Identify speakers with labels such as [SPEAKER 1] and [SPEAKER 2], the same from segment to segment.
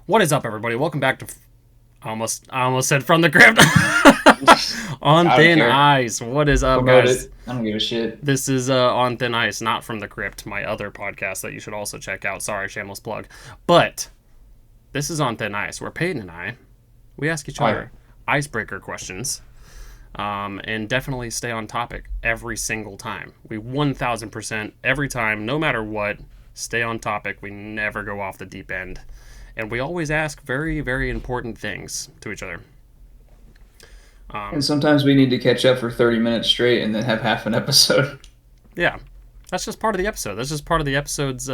[SPEAKER 1] What is up, everybody? Welcome back to I almost said From the Crypt. On Thin Ice. What is up,
[SPEAKER 2] Promote
[SPEAKER 1] guys?
[SPEAKER 2] it. I don't give a shit.
[SPEAKER 1] This is On Thin Ice, not From the Crypt, my other podcast that you should also check out. Sorry, shameless plug. But this is On Thin Ice, where Peyton and I, we ask each other icebreaker questions, and definitely stay on topic every single time. We 1000% every time, no matter what, stay on topic. We never go off the deep end. And we always ask very, very important things to each other.
[SPEAKER 2] And sometimes we need to catch up for 30 minutes straight and then have half an episode.
[SPEAKER 1] Yeah, that's just part of the episode. That's just part of the episode's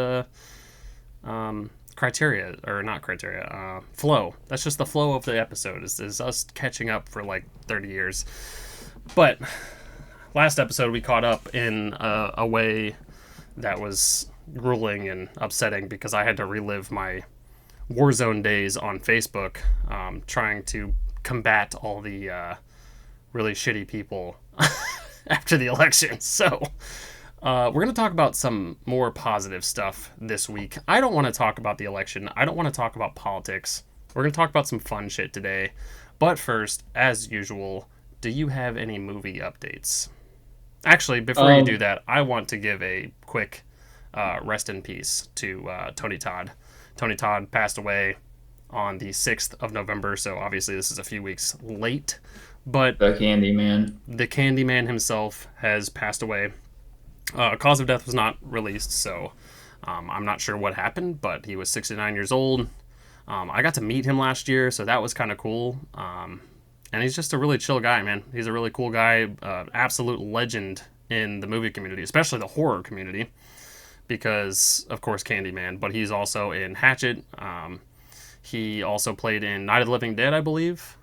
[SPEAKER 1] criteria, or not criteria, flow. That's just the flow of the episode, is us catching up for like 30 years. But last episode we caught up in a way that was grueling and upsetting because I had to relive my Warzone days on Facebook, trying to combat all the really shitty people after the election. So we're going to talk about some more positive stuff this week. I don't want to talk about the election. I don't want to talk about politics. We're going to talk about some fun shit today. But first, as usual, do you have any movie updates? Actually, before you do that, I want to give a quick rest in peace to Tony Todd. Tony Todd passed away on the 6th of November, so obviously this is a few weeks late. But
[SPEAKER 2] The Candyman.
[SPEAKER 1] The Candyman himself has passed away. Cause of death was not released, so I'm not sure what happened, but he was 69 years old. I got to meet him last year, so that was kind of cool. And he's just a really chill guy, man. He's a really cool guy, absolute legend in the movie community, especially the horror community. Because, of course, Candyman, but he's also in Hatchet. He also played in Night of the Living Dead, I believe.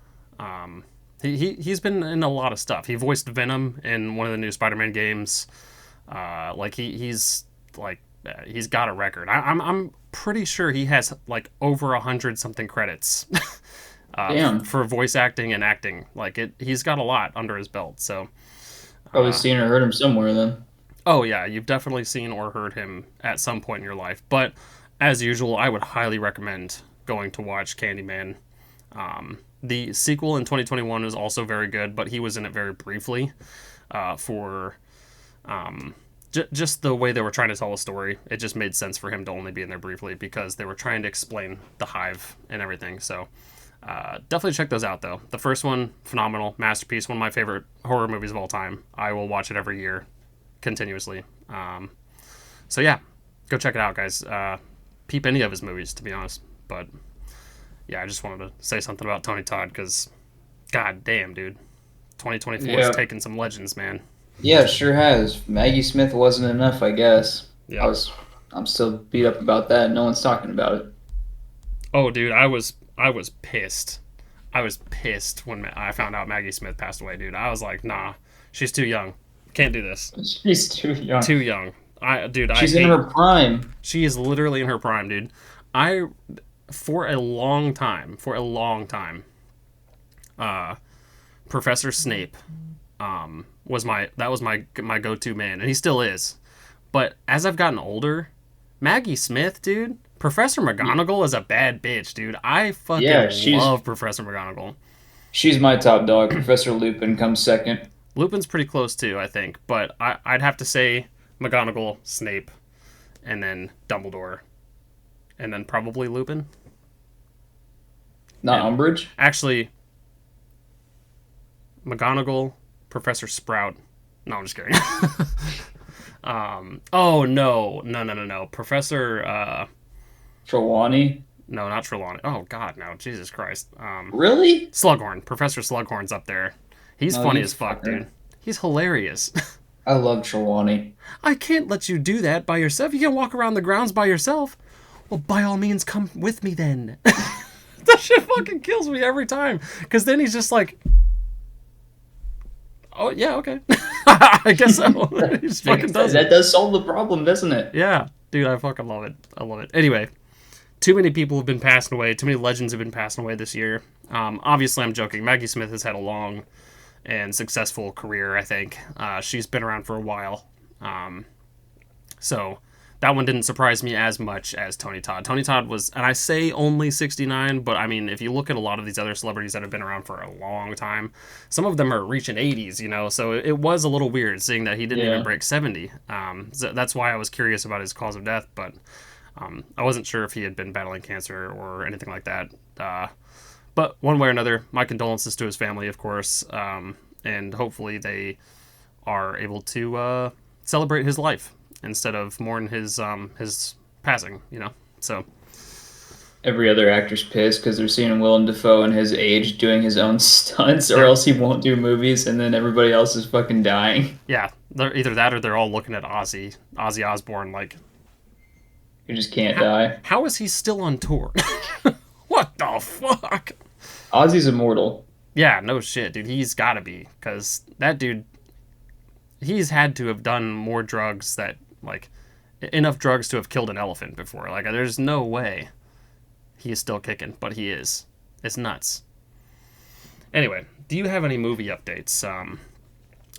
[SPEAKER 1] He's been in a lot of stuff. He voiced Venom in one of the new Spider-Man games. He's got a record. I'm pretty sure he has like over 100 something credits for voice acting and acting. He's got a lot under his belt. So
[SPEAKER 2] probably seen or heard him somewhere then.
[SPEAKER 1] Oh, yeah, you've definitely seen or heard him at some point in your life. But, as usual, I would highly recommend going to watch Candyman. The sequel in 2021 was also very good, but he was in it very briefly for just the way they were trying to tell a story. It just made sense for him to only be in there briefly because they were trying to explain the hive and everything. So, definitely check those out, though. The first one, phenomenal, masterpiece, one of my favorite horror movies of all time. I will watch it every year. Continuously. So yeah, go check it out, guys. Peep any of his movies, to be honest. But yeah, I just wanted to say something about Tony Todd because, god damn, dude, 2024 is taking some legends, man.
[SPEAKER 2] Yeah, it sure has. Maggie Smith wasn't enough, I guess.
[SPEAKER 1] Yeah.
[SPEAKER 2] I'm still beat up about that. No one's talking about it.
[SPEAKER 1] Oh, dude, I was pissed. I was pissed when I found out Maggie Smith passed away, dude. I was like, nah, she's too young. Can't do this.
[SPEAKER 2] She's too young.
[SPEAKER 1] Too young.
[SPEAKER 2] She's in her prime.
[SPEAKER 1] She is literally in her prime, dude. For a long time, Professor Snape was my go-to man, and he still is. But as I've gotten older, Maggie Smith, dude, Professor McGonagall is a bad bitch, dude. I fucking love Professor McGonagall.
[SPEAKER 2] She's my top dog. Professor Lupin comes second.
[SPEAKER 1] Lupin's pretty close too, I think, but I'd have to say McGonagall, Snape, and then Dumbledore, and then probably Lupin.
[SPEAKER 2] Not Umbridge?
[SPEAKER 1] Actually, McGonagall, Professor Sprout. No, I'm just kidding. Oh, no. Professor...
[SPEAKER 2] Trelawney?
[SPEAKER 1] No, not Trelawney. Oh, God, no. Jesus Christ.
[SPEAKER 2] Really?
[SPEAKER 1] Slughorn. Professor Slughorn's up there. He's funny as fuck, dude. He's hilarious.
[SPEAKER 2] I love Trelawney.
[SPEAKER 1] I can't let you do that by yourself. You can't walk around the grounds by yourself. Well, by all means, come with me then. That shit fucking kills me every time. Because then he's just like, oh, yeah, okay. I guess so. He just fucking does it.
[SPEAKER 2] That does solve the problem, doesn't it?
[SPEAKER 1] Yeah. Dude, I fucking love it. I love it. Anyway, too many people have been passing away. Too many legends have been passing away this year. Obviously, I'm joking. Maggie Smith has had a long and successful career, I think. She's been around for a while. So that one didn't surprise me as much as Tony Todd. Tony Todd was, and I say only 69, but I mean, if you look at a lot of these other celebrities that have been around for a long time, some of them are reaching 80s, you know, so it was a little weird seeing that he didn't even
[SPEAKER 2] Yeah.
[SPEAKER 1] break 70. So that's why I was curious about his cause of death, but I wasn't sure if he had been battling cancer or anything like that. But one way or another, my condolences to his family, of course, and hopefully they are able to celebrate his life instead of mourn his passing. You know, so
[SPEAKER 2] Every other actor's pissed because they're seeing Willem Dafoe in his age doing his own stunts, or
[SPEAKER 1] they're
[SPEAKER 2] else he won't do movies, and then everybody else is fucking dying.
[SPEAKER 1] yeah, they're either that or they're all looking at Ozzy Osbourne like,
[SPEAKER 2] You just can't die.
[SPEAKER 1] how is he still on tour? What the fuck?
[SPEAKER 2] Ozzy's immortal.
[SPEAKER 1] Yeah, no shit, dude. He's got to be, because that dude, he's had to have done more drugs that, like, enough drugs to have killed an elephant before. Like, there's no way he is still kicking, but he is. It's nuts. Anyway, do you have any movie updates?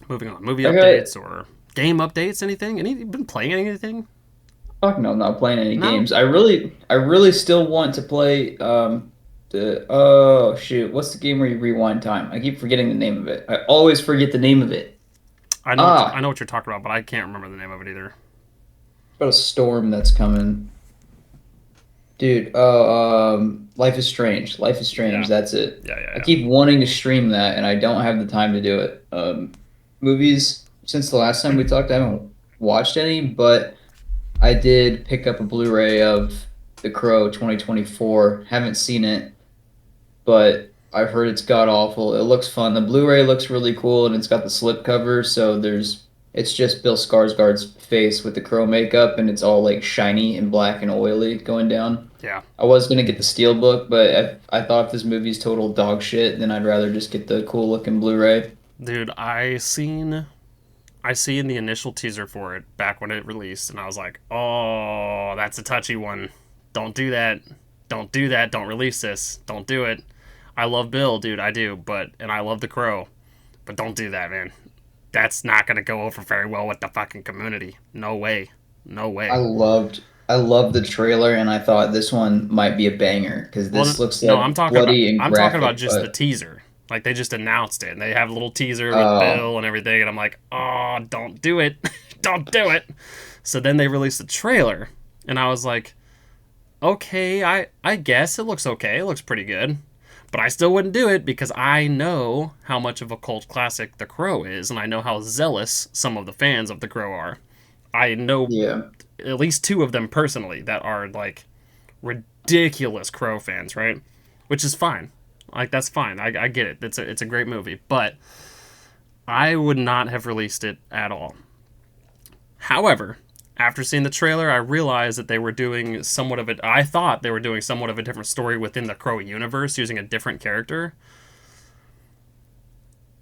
[SPEAKER 1] Moving on, movie
[SPEAKER 2] I got
[SPEAKER 1] updates or game updates? Anything? You been playing anything?
[SPEAKER 2] fuck no, I'm not playing any
[SPEAKER 1] No.
[SPEAKER 2] games. I really still want to play the oh shit, what's the game where you rewind time? I keep forgetting the name of it. I always forget the name of it.
[SPEAKER 1] I
[SPEAKER 2] Ah,
[SPEAKER 1] know what you're talking about, but I can't remember the name of it either.
[SPEAKER 2] about a storm that's coming. Dude, Life is Strange. Life is Strange,
[SPEAKER 1] Yeah,
[SPEAKER 2] that's it.
[SPEAKER 1] yeah, yeah,
[SPEAKER 2] I
[SPEAKER 1] yeah.
[SPEAKER 2] keep wanting to stream that and I don't have the time to do it. Movies, since the last time we talked, I haven't watched any, but I did pick up a Blu-ray of The Crow 2024. Haven't seen it, but I've heard it's god awful. It looks fun. The Blu-ray looks really cool and it's got the slipcover, so it's just Bill Skarsgård's face with the Crow makeup and it's all like shiny and black and oily going down.
[SPEAKER 1] Yeah,
[SPEAKER 2] I was gonna get the Steelbook, but I thought if this movie's total dog shit, then I'd rather just get the cool looking Blu-ray.
[SPEAKER 1] dude, I seen the initial teaser for it back when it released, and I was like, oh, that's a touchy one. Don't do that. Don't do that. Don't release this. Don't do it. I love Bill, dude. I do, and I love The Crow, but don't do that, man. That's not gonna go over very well with the fucking community. No way. No
[SPEAKER 2] I
[SPEAKER 1] way.
[SPEAKER 2] loved I loved the trailer and I thought this one might be a banger because
[SPEAKER 1] Well,
[SPEAKER 2] this looks
[SPEAKER 1] no,
[SPEAKER 2] like bloody and
[SPEAKER 1] I'm talking about
[SPEAKER 2] graphic,
[SPEAKER 1] just the
[SPEAKER 2] but
[SPEAKER 1] teaser. Like they just announced it, and they have a little teaser with
[SPEAKER 2] oh,
[SPEAKER 1] Bill and everything, and I'm like, oh, don't do it, don't do it. So then they released the trailer, and I was like, okay, I guess it looks okay, it looks pretty good, but I still wouldn't do it because I know how much of a cult classic The Crow is, and I know how zealous some of the fans of The Crow are. I know
[SPEAKER 2] yeah.
[SPEAKER 1] at least two of them personally that are like ridiculous Crow fans, right? Which is fine. Like that's fine. I get it. It's a great movie, but I would not have released it at all. However, after seeing the trailer, I realized that they were doing somewhat of it. I thought they were doing somewhat of a different story within the Crow universe, using a different character.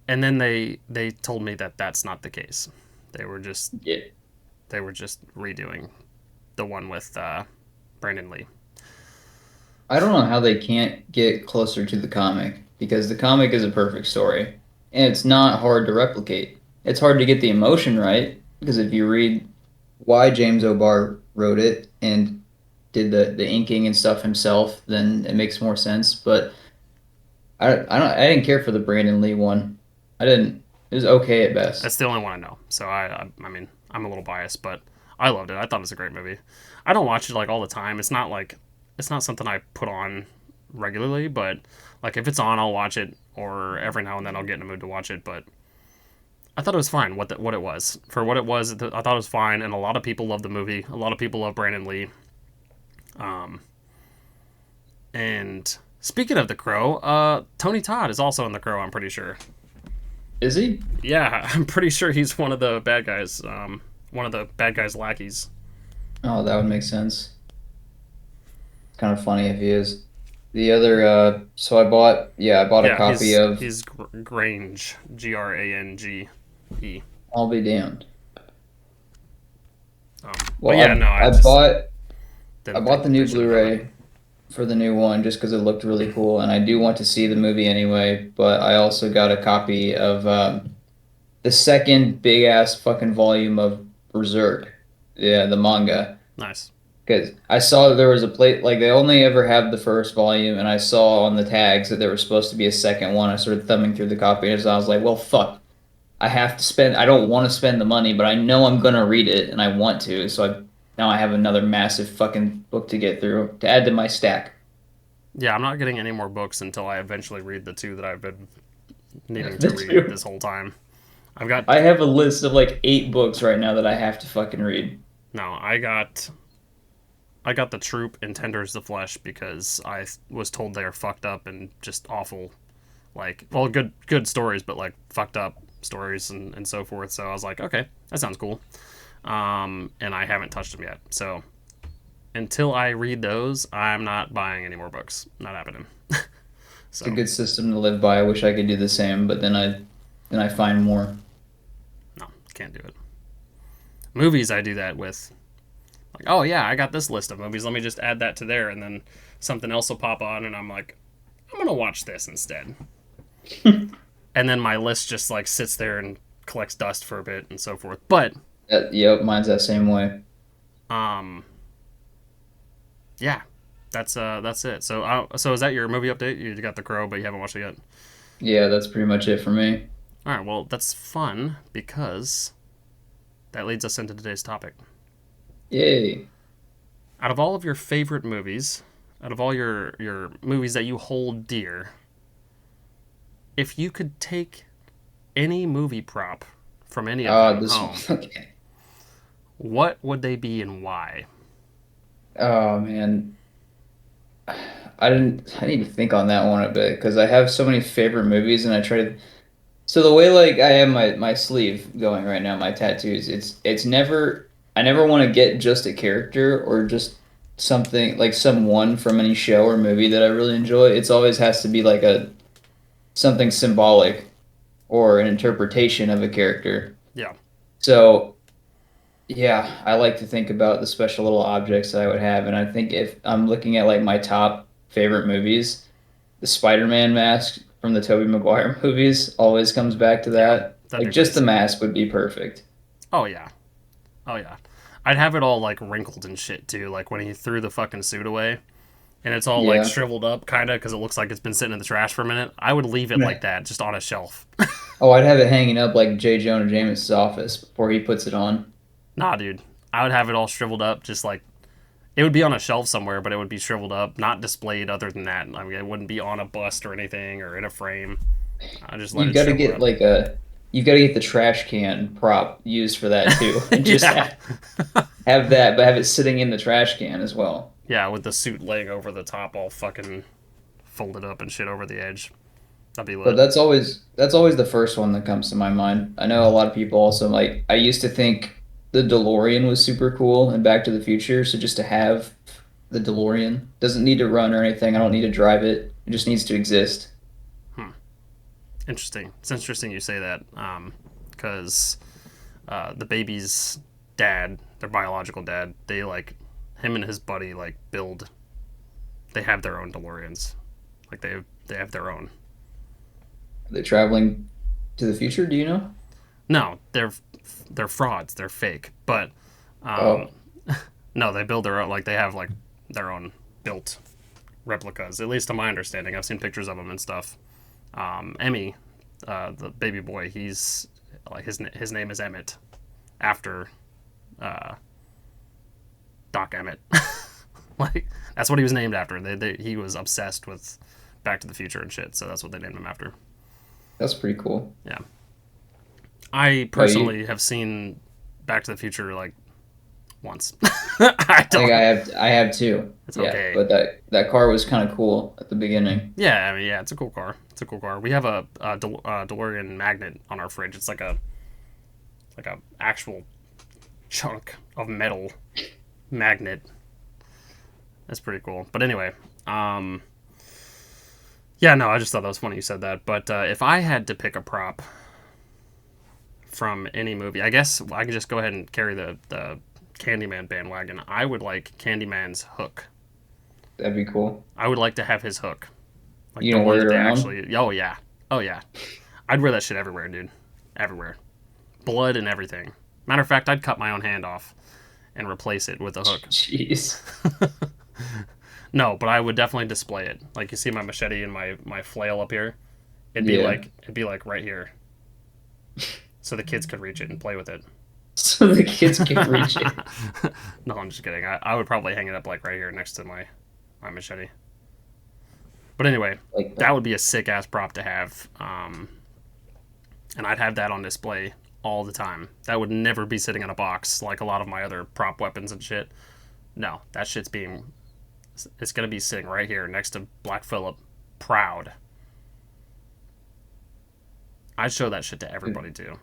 [SPEAKER 1] And then they told me that that's not the case. They were just
[SPEAKER 2] Yeah.
[SPEAKER 1] they were just redoing the one with Brandon Lee.
[SPEAKER 2] I don't know how they can't get closer to the comic because the comic is a perfect story and it's not hard to replicate. It's hard to get the emotion right because if you read why James O'Barr wrote it and did the inking and stuff himself, then it makes more sense. But I didn't care for the Brandon Lee one. I didn't. It was okay at best.
[SPEAKER 1] That's the only one I know. So I mean, I'm a little biased, but I loved it. I thought it was a great movie. I don't watch it like all the time. It's not something I put on regularly, but like if it's on, I'll watch it, or every now and then I'll get in a mood to watch it. But I thought it was fine. What it was for what it was, I thought it was fine. And a lot of people love the movie. A lot of people love Brandon Lee. Um, and speaking of The Crow, Tony Todd is also in The Crow. I'm pretty sure.
[SPEAKER 2] Is he?
[SPEAKER 1] Yeah, I'm pretty sure he's one of the bad guys. One of the bad guys' lackeys.
[SPEAKER 2] Oh, that would make sense. Kind of funny if he is. The other, so I bought a
[SPEAKER 1] Yeah,
[SPEAKER 2] copy of
[SPEAKER 1] he's Grange, Grange.
[SPEAKER 2] I'll Be Damned.
[SPEAKER 1] But
[SPEAKER 2] Well,
[SPEAKER 1] yeah, no,
[SPEAKER 2] I bought I
[SPEAKER 1] didn't
[SPEAKER 2] bought
[SPEAKER 1] think
[SPEAKER 2] the new
[SPEAKER 1] they should have done it.
[SPEAKER 2] Blu-ray for the new one just because it looked really cool, and I do want to see the movie anyway. But I also got a copy of the second big ass fucking volume of Berserk, yeah, the manga.
[SPEAKER 1] Nice.
[SPEAKER 2] Because I saw that there was a plate, like they only ever have the first volume, and I saw on the tags that there was supposed to be a second one. I started thumbing through the copies, and I was like, well, fuck. I have to spend, I don't want to spend the money, but I know I'm gonna read it, and I want to, so now I have another massive fucking book to get through to add to my stack.
[SPEAKER 1] Yeah, I'm not getting any more books until I eventually read the two that I've been needing to
[SPEAKER 2] The
[SPEAKER 1] read
[SPEAKER 2] two.
[SPEAKER 1] this whole time. I've got
[SPEAKER 2] I have a list of like 8 books right now that I have to fucking read.
[SPEAKER 1] no, I got the Troop and Tenders the Flesh because I was told they're fucked up and just awful. Like, well, good stories, but like fucked up stories and so forth. So I was like, okay, that sounds cool. And I haven't touched them yet. So until I read those, I'm not buying any more books. Not happening.
[SPEAKER 2] It's a
[SPEAKER 1] So
[SPEAKER 2] good system to live by. I wish I could do the same, but then I find more.
[SPEAKER 1] no, can't do it. Movies, I do that with. Like, oh yeah, I got this list of movies. Let me just add that to there, and then something else will pop on, and I'm like, I'm gonna watch this instead. And then my list just like sits there and collects dust for a bit and so forth. But
[SPEAKER 2] Yep, mine's that same way.
[SPEAKER 1] um, yeah, that's it. So is that your movie update? You got The Crow, but you haven't watched it yet.
[SPEAKER 2] Yeah, that's pretty much it for me.
[SPEAKER 1] All right, well that's fun because that leads us into today's topic.
[SPEAKER 2] Yay.
[SPEAKER 1] Out of all of your favorite movies, out of all your movies that you hold dear, if you could take any movie prop from any of them
[SPEAKER 2] This
[SPEAKER 1] home,
[SPEAKER 2] one. Okay.
[SPEAKER 1] what would they be and why?
[SPEAKER 2] Oh man, I need to think on that one a bit because I have so many favorite movies and I try to. So the way like I have my sleeve going right now, my tattoos, it's never I never want to get just a character or just something like someone from any show or movie that I really enjoy. It's always has to be like a something symbolic or an interpretation of a character.
[SPEAKER 1] Yeah.
[SPEAKER 2] So yeah, I like to think about the special little objects that I would have, and I think if I'm looking at like my top favorite movies, the Spider-Man mask from the Tobey Maguire movies always comes back to
[SPEAKER 1] Yeah,
[SPEAKER 2] that.
[SPEAKER 1] that'd
[SPEAKER 2] Like
[SPEAKER 1] be pretty
[SPEAKER 2] just the
[SPEAKER 1] sick.
[SPEAKER 2] mask would be perfect.
[SPEAKER 1] Oh yeah, oh yeah. I'd have it all like wrinkled and shit too, like when he threw the fucking suit away, and it's all like
[SPEAKER 2] Yeah.
[SPEAKER 1] shriveled up, kind of, because it looks like it's been sitting in the trash for a minute. I would leave it like that, just on a shelf.
[SPEAKER 2] Oh, I'd have it hanging up like J. Jonah Jameson's office before he puts it on.
[SPEAKER 1] Nah, dude, I would have it all shriveled up, just like it would be on a shelf somewhere, but it would be shriveled up, not displayed. Other than that, I mean, it wouldn't be on a bust or anything or in a frame. I just let
[SPEAKER 2] You've
[SPEAKER 1] it
[SPEAKER 2] got to
[SPEAKER 1] shrivel
[SPEAKER 2] get
[SPEAKER 1] up.
[SPEAKER 2] like a you've got to get the trash can prop used for that too, and just
[SPEAKER 1] Yeah,
[SPEAKER 2] have that, but have it sitting in the trash can as well.
[SPEAKER 1] yeah, with the suit laying over the top, all fucking folded up and shit over the edge. That'd be
[SPEAKER 2] But
[SPEAKER 1] lit.
[SPEAKER 2] that's always the first one that comes to my mind. I know a lot of people also like I used to think the DeLorean was super cool and Back to the Future, so just to have the DeLorean doesn't need to run or anything. I don't need to drive it. It just needs to exist.
[SPEAKER 1] Hmm. Interesting. It's interesting you say that, because the baby's dad, their biological dad, they like him and his buddy like build. They have their own DeLoreans. Like they have their own.
[SPEAKER 2] Are they traveling to the future? Do you know?
[SPEAKER 1] No, they're frauds. They're fake. But um,
[SPEAKER 2] Oh,
[SPEAKER 1] no, they build their own. Like they have like their own built replicas. At least to my understanding, I've seen pictures of them and stuff. Emmy, the baby boy, he's like his name is Emmett, after uh, Doc Emmett. Like that's what he was named after. He was obsessed with Back to the Future and shit, so that's what they named him after.
[SPEAKER 2] that's pretty cool.
[SPEAKER 1] Yeah, I
[SPEAKER 2] Oh, you?
[SPEAKER 1] personally have seen Back to the Future like once. I
[SPEAKER 2] I think
[SPEAKER 1] don't.
[SPEAKER 2] I have too.
[SPEAKER 1] It's
[SPEAKER 2] Yeah,
[SPEAKER 1] okay.
[SPEAKER 2] but that car was kind of cool at the beginning.
[SPEAKER 1] Yeah, I mean, yeah, it's a cool car. It's a cool car. We have a DeLorean magnet on our fridge. It's like a actual chunk of metal magnet. That's pretty cool. But anyway, um, yeah, no, I just thought that was funny you said that. But if I had to pick a prop from any movie, I guess I could just go ahead and carry the Candyman bandwagon. I would like Candyman's hook.
[SPEAKER 2] That'd be cool.
[SPEAKER 1] I would like to have his hook, like
[SPEAKER 2] You
[SPEAKER 1] the
[SPEAKER 2] don't
[SPEAKER 1] one
[SPEAKER 2] wear
[SPEAKER 1] that
[SPEAKER 2] it
[SPEAKER 1] they
[SPEAKER 2] around?
[SPEAKER 1] actually. Oh yeah, oh yeah. I'd wear that shit everywhere, dude. Everywhere, blood and everything. Matter of fact, I'd cut my own hand off and replace it with a hook.
[SPEAKER 2] Jeez.
[SPEAKER 1] No, but I would definitely display it. Like you see my machete and my flail up here.
[SPEAKER 2] Yeah.
[SPEAKER 1] It'd be like right here, so the kids could reach it and play with it.
[SPEAKER 2] So the kids can reach it.
[SPEAKER 1] No, I'm just kidding. I would probably hang it up like right here next to my machete. But anyway,
[SPEAKER 2] Like
[SPEAKER 1] that
[SPEAKER 2] that.
[SPEAKER 1] would be a sick ass prop to have. And I'd have that on display all the time. That would never be sitting in a box like a lot of my other prop weapons and shit. No, that shit's being. It's gonna be sitting right here next to Black Phillip, proud. I'd show that shit to everybody too.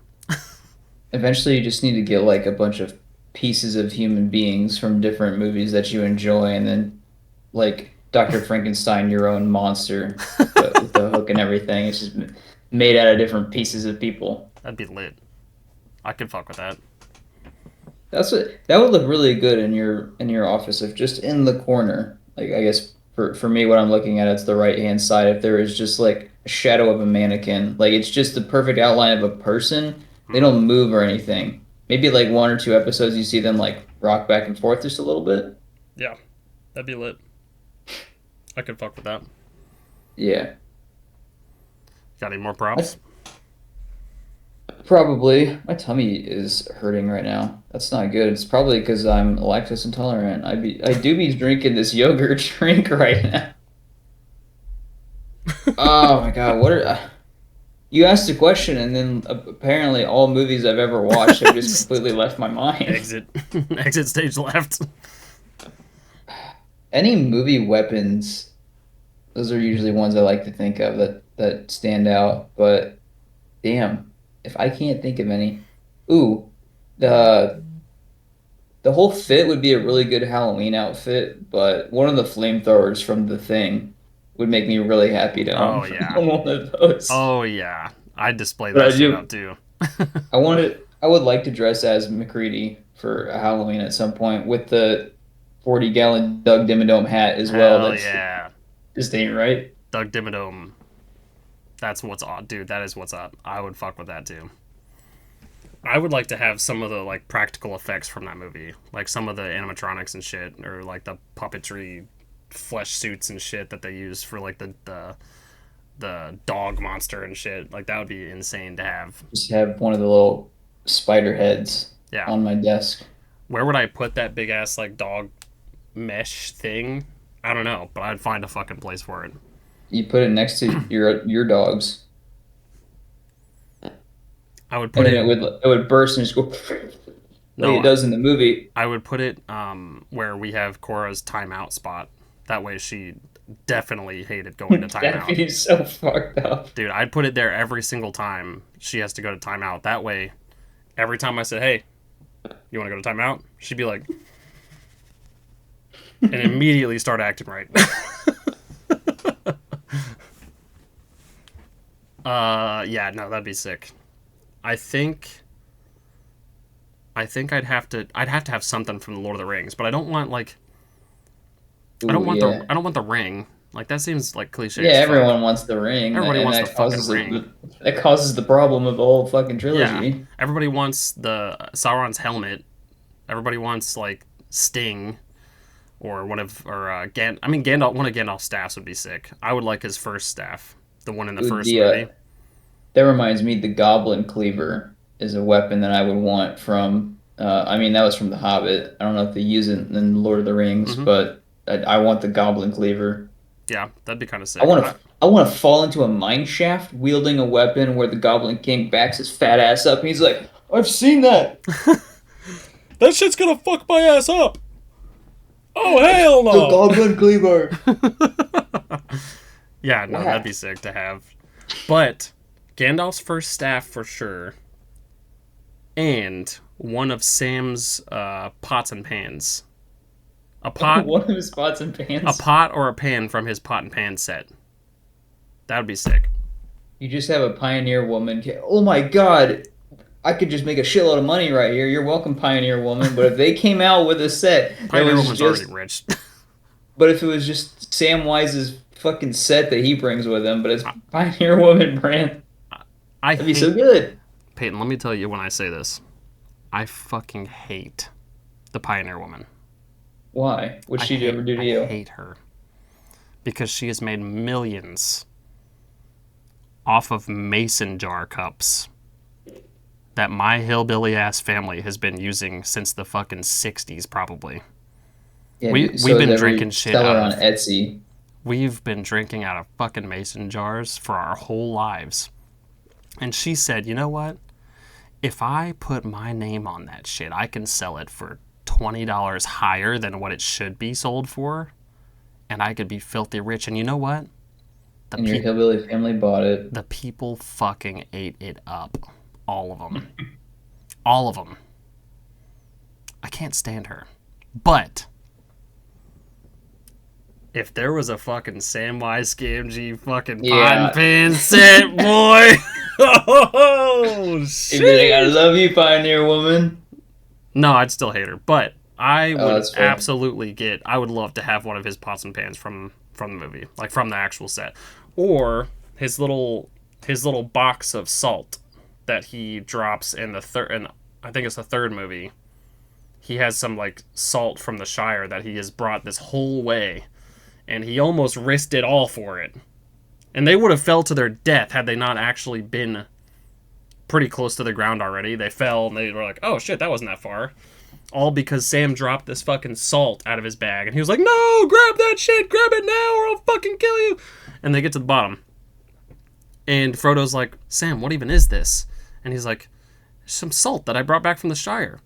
[SPEAKER 2] Eventually, you just need to get like a bunch of pieces of human beings from different movies that you enjoy, and then like Dr. Frankenstein, your own monster, but with the hook and everything. It's just made out of different pieces of people.
[SPEAKER 1] That'd be lit. I could fuck with that.
[SPEAKER 2] That would look really good in your office if just in the corner. Like I guess for me, what I'm looking at, it's the right hand side. If there is just like a shadow of a mannequin, like it's just the perfect outline of a person. They
[SPEAKER 1] Mm.
[SPEAKER 2] don't move or anything. Maybe like one or two episodes, you see them like rock back and forth just a little bit.
[SPEAKER 1] Yeah, that'd be lit. I could fuck with that.
[SPEAKER 2] Yeah,
[SPEAKER 1] Got any more
[SPEAKER 2] I,
[SPEAKER 1] props?
[SPEAKER 2] probably. My tummy is hurting right now. That's not good. It's probably because I'm lactose intolerant. I do be drinking this yogurt drink right now. Oh my God, what are you asked a question, and then apparently all movies I've ever watched have just
[SPEAKER 1] Just
[SPEAKER 2] completely left my mind.
[SPEAKER 1] exit, exit stage left.
[SPEAKER 2] Any movie weapons, those are usually ones I like to think of that stand out. But damn, if I can't think of any, ooh, the the whole fit would be a really good Halloween outfit. But one of the flamethrowers from The Thing would make me really happy to
[SPEAKER 1] Oh
[SPEAKER 2] own,
[SPEAKER 1] yeah.
[SPEAKER 2] own one of those.
[SPEAKER 1] Oh yeah. I'd display
[SPEAKER 2] But
[SPEAKER 1] that
[SPEAKER 2] I
[SPEAKER 1] shit up
[SPEAKER 2] do.
[SPEAKER 1] too.
[SPEAKER 2] I would like to dress as McCready for Halloween at some point with the 40-gallon Doug Dimmadome hat as well.
[SPEAKER 1] Hell
[SPEAKER 2] That's
[SPEAKER 1] yeah.
[SPEAKER 2] just ain't right.
[SPEAKER 1] Doug Dimmadome. That's what's up, dude. That is what's up. I would fuck with that too. I would like to have some of the like practical effects from that movie, like some of the animatronics and shit, or like the puppetry flesh suits and shit that they use for like the dog monster and shit. Like that would be insane to have.
[SPEAKER 2] Just have one of the little spider heads
[SPEAKER 1] Yeah.
[SPEAKER 2] on my desk.
[SPEAKER 1] Where would I put that big ass like dog mesh thing? I don't know, but I'd find a fucking place for it.
[SPEAKER 2] You put it next to your dogs,
[SPEAKER 1] I would
[SPEAKER 2] and
[SPEAKER 1] put
[SPEAKER 2] then
[SPEAKER 1] it
[SPEAKER 2] it would burst and just go like it
[SPEAKER 1] no,
[SPEAKER 2] does in the movie.
[SPEAKER 1] I would put it where we have Cora's timeout spot. That way she definitely hated going to
[SPEAKER 2] That'd
[SPEAKER 1] timeout.
[SPEAKER 2] be so fucked up.
[SPEAKER 1] Dude, I'd put it there every single time she has to go to timeout. That way, every time I said, "Hey, you want to go to timeout?" she'd be like, and immediately start acting right. Yeah, no, that'd be sick. I think, I'd have to have something from the Lord of the Rings, but I don't want like,
[SPEAKER 2] Ooh, yeah.
[SPEAKER 1] I don't want the ring. Like that seems like cliche
[SPEAKER 2] Yeah,
[SPEAKER 1] as fuck.
[SPEAKER 2] everyone wants the ring,
[SPEAKER 1] Everybody
[SPEAKER 2] and
[SPEAKER 1] wants the
[SPEAKER 2] that
[SPEAKER 1] fucking
[SPEAKER 2] causes
[SPEAKER 1] ring.
[SPEAKER 2] that causes the problem of the whole fucking
[SPEAKER 1] Yeah,
[SPEAKER 2] trilogy.
[SPEAKER 1] everybody wants the Sauron's helmet. Everybody wants like Sting or one of or I mean Gandalf. One of Gandalf's staffs would be sick. I would like his first staff, the one in the
[SPEAKER 2] Ooh,
[SPEAKER 1] first movie.
[SPEAKER 2] that reminds me, the Goblin Cleaver is a weapon that I would want from. I mean, that was from The Hobbit. I don't know if they use it in Lord of the Rings,
[SPEAKER 1] Hmm.
[SPEAKER 2] but I want the Goblin Cleaver.
[SPEAKER 1] Yeah, that'd be kind of
[SPEAKER 2] I
[SPEAKER 1] sick.
[SPEAKER 2] want to. I want to fall into a mine shaft wielding a weapon where the Goblin King backs his fat ass up and he's like, "I've seen that.
[SPEAKER 1] That shit's gonna fuck my ass up. Oh hell
[SPEAKER 2] The
[SPEAKER 1] no!
[SPEAKER 2] Goblin Cleaver."
[SPEAKER 1] Yeah, no, that'd
[SPEAKER 2] Yeah.
[SPEAKER 1] be sick to have. But Gandalf's first staff for sure, and one of Sam's pots and pans. A pot,
[SPEAKER 2] One of his pots and
[SPEAKER 1] a
[SPEAKER 2] pans.
[SPEAKER 1] pot or a pan from his pot and pan set. That would be sick.
[SPEAKER 2] You just have a Pioneer Woman. Oh my God. I could just make a shitload of money right here. You're welcome, Pioneer Woman. But if they came out with a set that
[SPEAKER 1] Pioneer
[SPEAKER 2] was
[SPEAKER 1] Woman's
[SPEAKER 2] just,
[SPEAKER 1] already rich.
[SPEAKER 2] but if it was just Samwise's fucking set that he brings with him, but it's Pioneer Woman brand,
[SPEAKER 1] I
[SPEAKER 2] that'd be so
[SPEAKER 1] hate
[SPEAKER 2] good.
[SPEAKER 1] Peyton. Let me tell you when I say this, I fucking hate the Pioneer Woman.
[SPEAKER 2] Why? What'd she ever do to you?
[SPEAKER 1] I hate her. Because she has made millions off of mason jar cups that my hillbilly ass family has been using since the fucking 60s, probably.
[SPEAKER 2] Yeah,
[SPEAKER 1] We've been drinking shit out
[SPEAKER 2] on
[SPEAKER 1] of
[SPEAKER 2] Etsy.
[SPEAKER 1] We've been drinking out of fucking mason jars for our whole lives. And she said, you know what? If I put my name on that shit, I can sell it for $20 higher than what it should be sold for. And I could be filthy rich. And you know what?
[SPEAKER 2] And your hillbilly family bought it.
[SPEAKER 1] The people fucking ate it up. All of them. All of them. I can't stand her. But if there was a fucking Samwise Gamgee fucking pot and pan set, boy. Oh, shit.
[SPEAKER 2] You'd be like, I love you, Pioneer Woman.
[SPEAKER 1] No, I'd still hate her. But I would absolutely I would love to have one of his pots and pans from the movie. Like from the actual set. Or his little box of salt that he drops in the third, and I think it's the third movie. He has some like salt from the Shire that he has brought this whole way, and he almost risked it all for it. And they would have fell to their death had they not actually been pretty close to the ground already. They fell and they were like, oh shit, that wasn't that far. All because Sam dropped this fucking salt out of his bag, and he was like, no, grab that shit, grab it now or I'll fucking kill you. And they get to the bottom. And Frodo's like, Sam, what even is this? And he's like, some salt that I brought back from the Shire.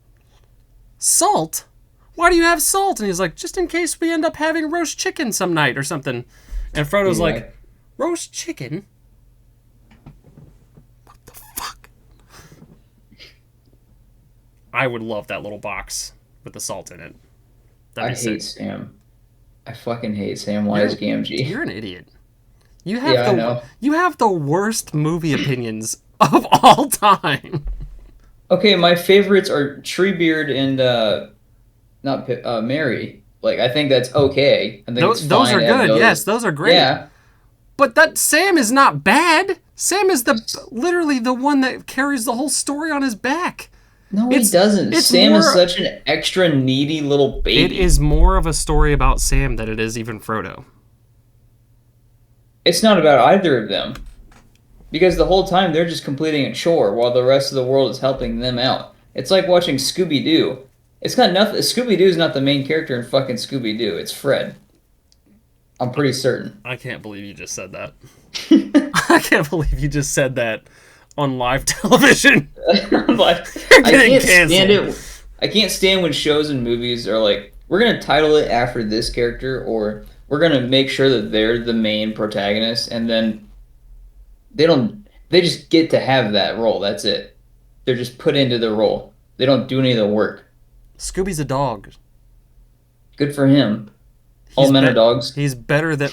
[SPEAKER 1] Salt? Why do you have salt? And he's like, just in case we end up having roast chicken some night or something. And Frodo's like, roast chicken? What the fuck? I would love that little box with the salt in it.
[SPEAKER 2] I hate Sam. I fucking hate Samwise Gamgee.
[SPEAKER 1] You're an idiot. You have the worst movie opinions of all time.
[SPEAKER 2] Okay, my favorites are Treebeard and Mary. Like, I think that's okay. I think
[SPEAKER 1] those are good. Yes, those are great. Yeah. But that Sam is not bad. Sam is literally the one that carries the whole story on his back.
[SPEAKER 2] No, he doesn't. Sam is such an extra needy little baby.
[SPEAKER 1] It is more of a story about Sam than it is even Frodo.
[SPEAKER 2] It's not about either of them. Because the whole time they're just completing a chore while the rest of the world is helping them out. It's like watching Scooby-Doo. It's got nothing. Scooby-Doo is not the main character in fucking Scooby-Doo. It's Fred. I'm pretty certain.
[SPEAKER 1] I can't believe you just said that. I can't believe you just said that on live television.
[SPEAKER 2] I can't stand when shows and movies are like, we're going to title it after this character, or we're going to make sure that they're the main protagonist, and then they just get to have that role. That's it. They're just put into the role. They don't do any of the work.
[SPEAKER 1] Scooby's a dog.
[SPEAKER 2] Good for him. All men are dogs.
[SPEAKER 1] He's better than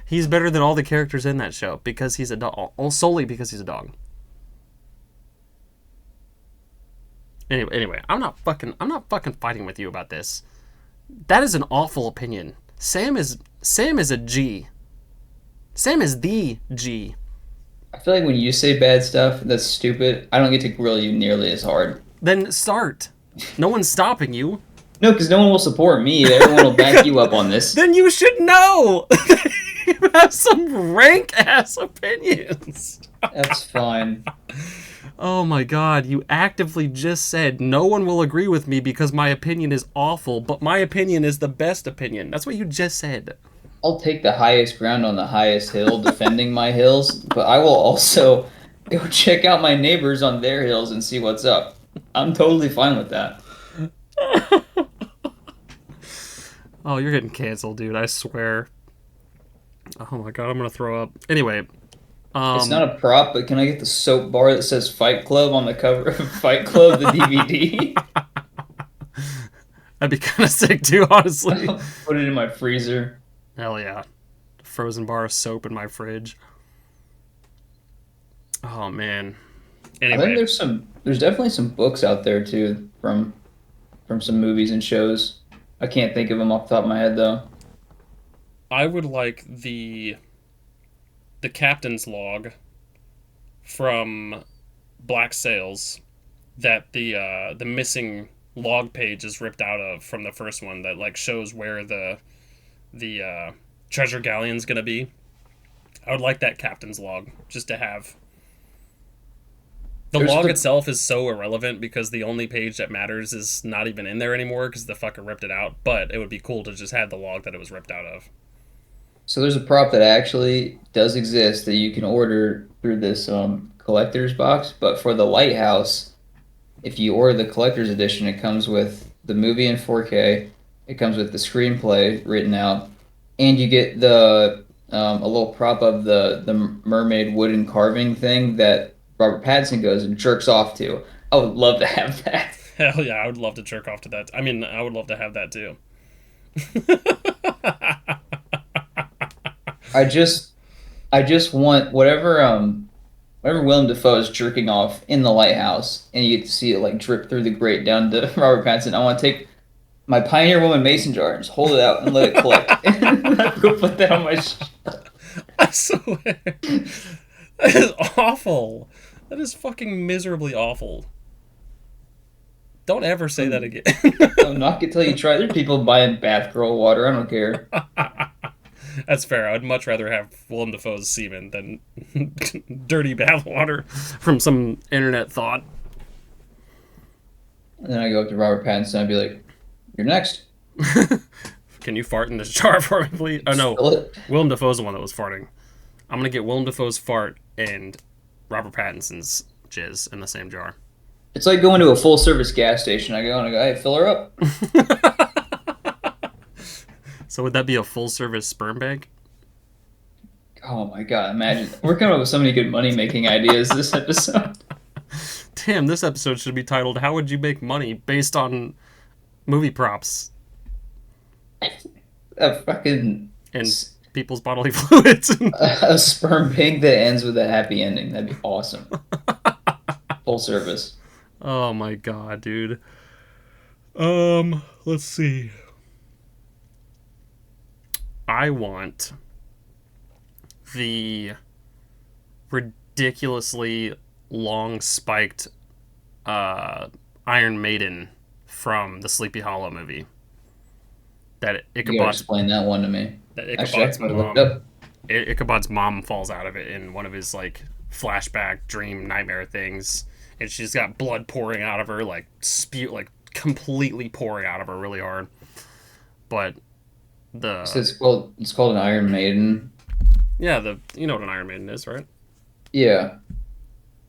[SPEAKER 1] he's better than all the characters in that show because he's a dog. Solely because he's a dog. Anyway, I'm not fucking fighting with you about this. That is an awful opinion. Sam is a G. Sam is the G.
[SPEAKER 2] I feel like when you say bad stuff that's stupid, I don't get to grill you nearly as hard.
[SPEAKER 1] Then start. No one's stopping you.
[SPEAKER 2] No, because no one will support me. Everyone will back you up on this.
[SPEAKER 1] Then you should know. You have some rank-ass opinions.
[SPEAKER 2] That's fine.
[SPEAKER 1] Oh my god, you actively just said no one will agree with me because my opinion is awful, but my opinion is the best opinion. That's what you just said.
[SPEAKER 2] I'll take the highest ground on the highest hill, defending my hills, but I will also go check out my neighbors on their hills and see what's up. I'm totally fine with that.
[SPEAKER 1] Oh, you're getting canceled, dude, I swear. Oh my god, I'm gonna throw up. Anyway.
[SPEAKER 2] It's not a prop, but can I get the soap bar that says Fight Club on the cover of Fight Club, the DVD?
[SPEAKER 1] That'd be kind of sick too, honestly.
[SPEAKER 2] I'll put it in my freezer.
[SPEAKER 1] Hell yeah. Frozen bar of soap in my fridge. Oh, man. Anyway.
[SPEAKER 2] I think there's definitely some books out there, too, from some movies and shows. I can't think of them off the top of my head, though.
[SPEAKER 1] I would like the captain's log from Black Sails that the missing log page is ripped out of from the first one that like shows where the treasure galleon's gonna be. I would like that captain's log just to have. The
[SPEAKER 2] There's
[SPEAKER 1] log
[SPEAKER 2] the
[SPEAKER 1] itself is so irrelevant because the only page that matters is not even in there anymore because the fucker ripped it out. But it would be cool to just have the log that it was ripped out of.
[SPEAKER 2] so there's a prop that actually does exist that you can order through this collector's box, but for the lighthouse, if you order the collector's edition, it comes with the movie in 4K. It comes with the screenplay written out, and you get the a little prop of the mermaid wooden carving thing that Robert Pattinson goes and jerks off to. I would love to have that.
[SPEAKER 1] Hell yeah, I would love to jerk off to that. I mean, I would love to have that too.
[SPEAKER 2] I just I just want whatever Willem Dafoe is jerking off in the lighthouse, and you get to see it like drip through the grate down to Robert Pattinson. I want to take my Pioneer Woman mason jar and just hold it out and let it collect. And I go put that on my.
[SPEAKER 1] I swear. That is awful. That is fucking miserably awful. Don't ever say that again.
[SPEAKER 2] Don't knock it till you try. There's people buying bath girl water. I don't care.
[SPEAKER 1] That's fair. I'd much rather have Willem Dafoe's semen than dirty bath water from some internet thought.
[SPEAKER 2] And then I go up to Robert Pattinson. I'd be like, "You're next."
[SPEAKER 1] Can you fart in this jar for me, please? Oh no,
[SPEAKER 2] Spill it.
[SPEAKER 1] Willem Dafoe's the one that was farting. I'm gonna get Willem Dafoe's fart and Robert Pattinson's jizz in the same jar.
[SPEAKER 2] It's like going to a full service gas station. I go and I go, "Hey, fill her up."
[SPEAKER 1] So would that be a full service sperm bank?
[SPEAKER 2] Oh my god! Imagine we're coming up with so many good money making ideas this episode.
[SPEAKER 1] Damn, this episode should be titled "How Would You Make Money Based on Movie Props
[SPEAKER 2] A fucking
[SPEAKER 1] and People's Bodily Fluids."
[SPEAKER 2] a sperm bank that ends with a happy ending. That'd be awesome. Full service.
[SPEAKER 1] Oh my god, dude. Let's see. I want the ridiculously long spiked Iron Maiden from the Sleepy Hollow movie. That
[SPEAKER 2] You gotta
[SPEAKER 1] Ichabod's
[SPEAKER 2] explain that one to me.
[SPEAKER 1] that
[SPEAKER 2] Actually, I
[SPEAKER 1] Ichabod's
[SPEAKER 2] might have looked
[SPEAKER 1] mom
[SPEAKER 2] it up.
[SPEAKER 1] Ichabod's mom falls out of it in one of his like flashback dream nightmare things, and she's got blood pouring out of her, like like completely pouring out of her really hard. But
[SPEAKER 2] So
[SPEAKER 1] the
[SPEAKER 2] it's called an Iron Maiden.
[SPEAKER 1] yeah, you know what an Iron Maiden is, right?
[SPEAKER 2] Yeah,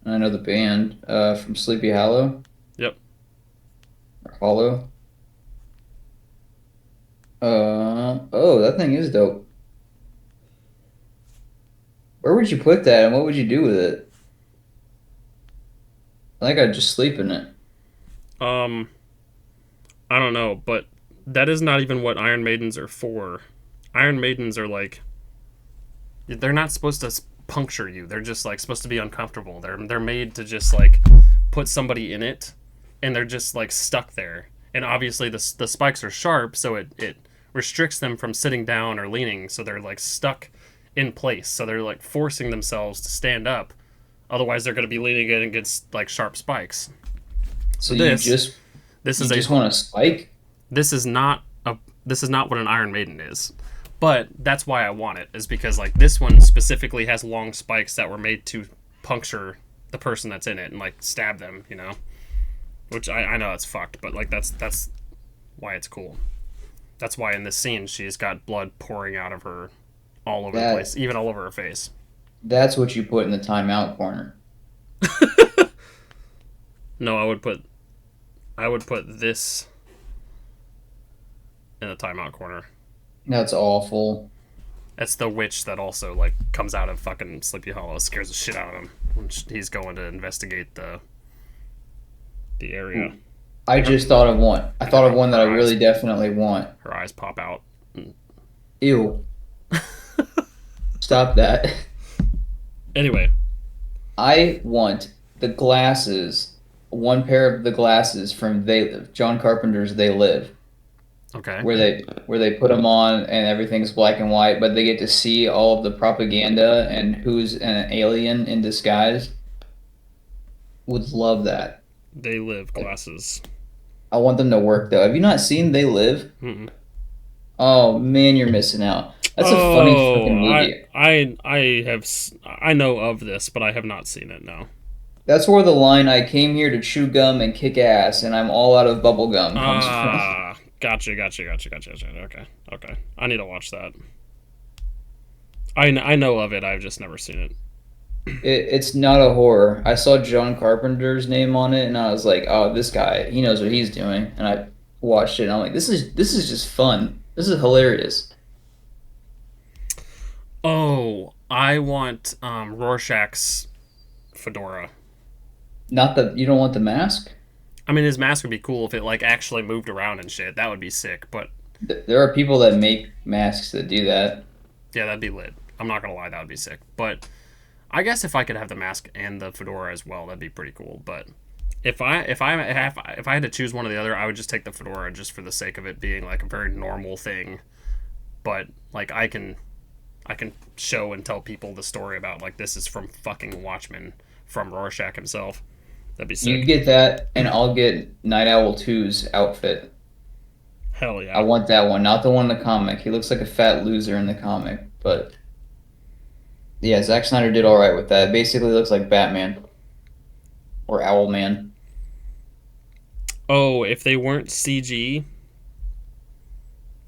[SPEAKER 2] I know the band from Sleepy Hollow
[SPEAKER 1] Yep.
[SPEAKER 2] or Hollow. Oh, that thing is dope. Where would you put that, and what would you do with it? I think I'd just sleep in it.
[SPEAKER 1] Um, I don't know, but that is not even what Iron Maidens are for. Iron Maidens are like they're not supposed to puncture you. They're just like supposed to be uncomfortable. They're made to just like put somebody in it, and they're just like stuck there. And obviously the spikes are sharp, so it restricts them from sitting down or leaning. So they're like stuck in place. So they're like forcing themselves to stand up. Otherwise, they're going to be leaning in against like sharp spikes.
[SPEAKER 2] So
[SPEAKER 1] So this
[SPEAKER 2] you
[SPEAKER 1] is a
[SPEAKER 2] just want a spike?
[SPEAKER 1] this is not a this is not what an Iron Maiden is. But that's why I want it, is because like this one specifically has long spikes that were made to puncture the person that's in it and like stab them, you know? Which I know it's fucked, but like that's why it's cool. That's why in this scene she's got blood pouring out of her all over the
[SPEAKER 2] That
[SPEAKER 1] place, even all over her face.
[SPEAKER 2] that's what you put in the timeout corner.
[SPEAKER 1] No, I would put this in the timeout corner.
[SPEAKER 2] That's awful.
[SPEAKER 1] That's the witch that also like comes out of fucking Sleepy Hollow, scares the shit out of him when he's going to investigate the area.
[SPEAKER 2] I just thought of one. I thought of one that I
[SPEAKER 1] Her eyes,
[SPEAKER 2] really definitely want.
[SPEAKER 1] her eyes pop out.
[SPEAKER 2] Ew. Stop that.
[SPEAKER 1] Anyway,
[SPEAKER 2] I want the glasses, one pair of the glasses from They Live, John Carpenter's They Live,
[SPEAKER 1] okay.
[SPEAKER 2] where they put them on and everything's black and white, but they get to see all of the propaganda and who's an alien in disguise. Would love that.
[SPEAKER 1] They Live glasses.
[SPEAKER 2] I want them to work though. Have you not seen They Live?
[SPEAKER 1] Mm-mm.
[SPEAKER 2] Oh man, you're missing out. That's a funny fucking
[SPEAKER 1] Oh,
[SPEAKER 2] movie.
[SPEAKER 1] I know of this, but I have not seen it. No.
[SPEAKER 2] That's where the line "I came here to chew gum and kick ass, and I'm all out of bubble gum" comes from.
[SPEAKER 1] Gotcha. Okay. I need to watch that. I know of it. I've just never seen it.
[SPEAKER 2] It's not a horror. I saw John Carpenter's name on it, and I was like, "Oh, this guy, he knows what he's doing." And I watched it, and I'm like, "This is just fun. This is hilarious."
[SPEAKER 1] Oh, I want Rorschach's fedora.
[SPEAKER 2] Not that you don't want the mask.
[SPEAKER 1] I mean, his mask would be cool if it like actually moved around and shit. That would be sick. But
[SPEAKER 2] There are people that make masks that do that.
[SPEAKER 1] yeah, that'd be lit. I'm not gonna lie, that would be sick. But I guess if I could have the mask and the fedora as well, that'd be pretty cool. But if I had to choose one or the other, I would just take the fedora just for the sake of it being like a very normal thing. But like I can show and tell people the story about like this is from fucking Watchmen from Rorschach himself. That'd be
[SPEAKER 2] You
[SPEAKER 1] sick.
[SPEAKER 2] get that, and I'll get Night Owl 2's outfit.
[SPEAKER 1] Hell
[SPEAKER 2] I
[SPEAKER 1] yeah.
[SPEAKER 2] want that one, not the one in the comic. He looks like a fat loser in the comic, but yeah, Zack Snyder did all right with that. It basically looks like Batman or Owlman.
[SPEAKER 1] Oh, if they weren't CG,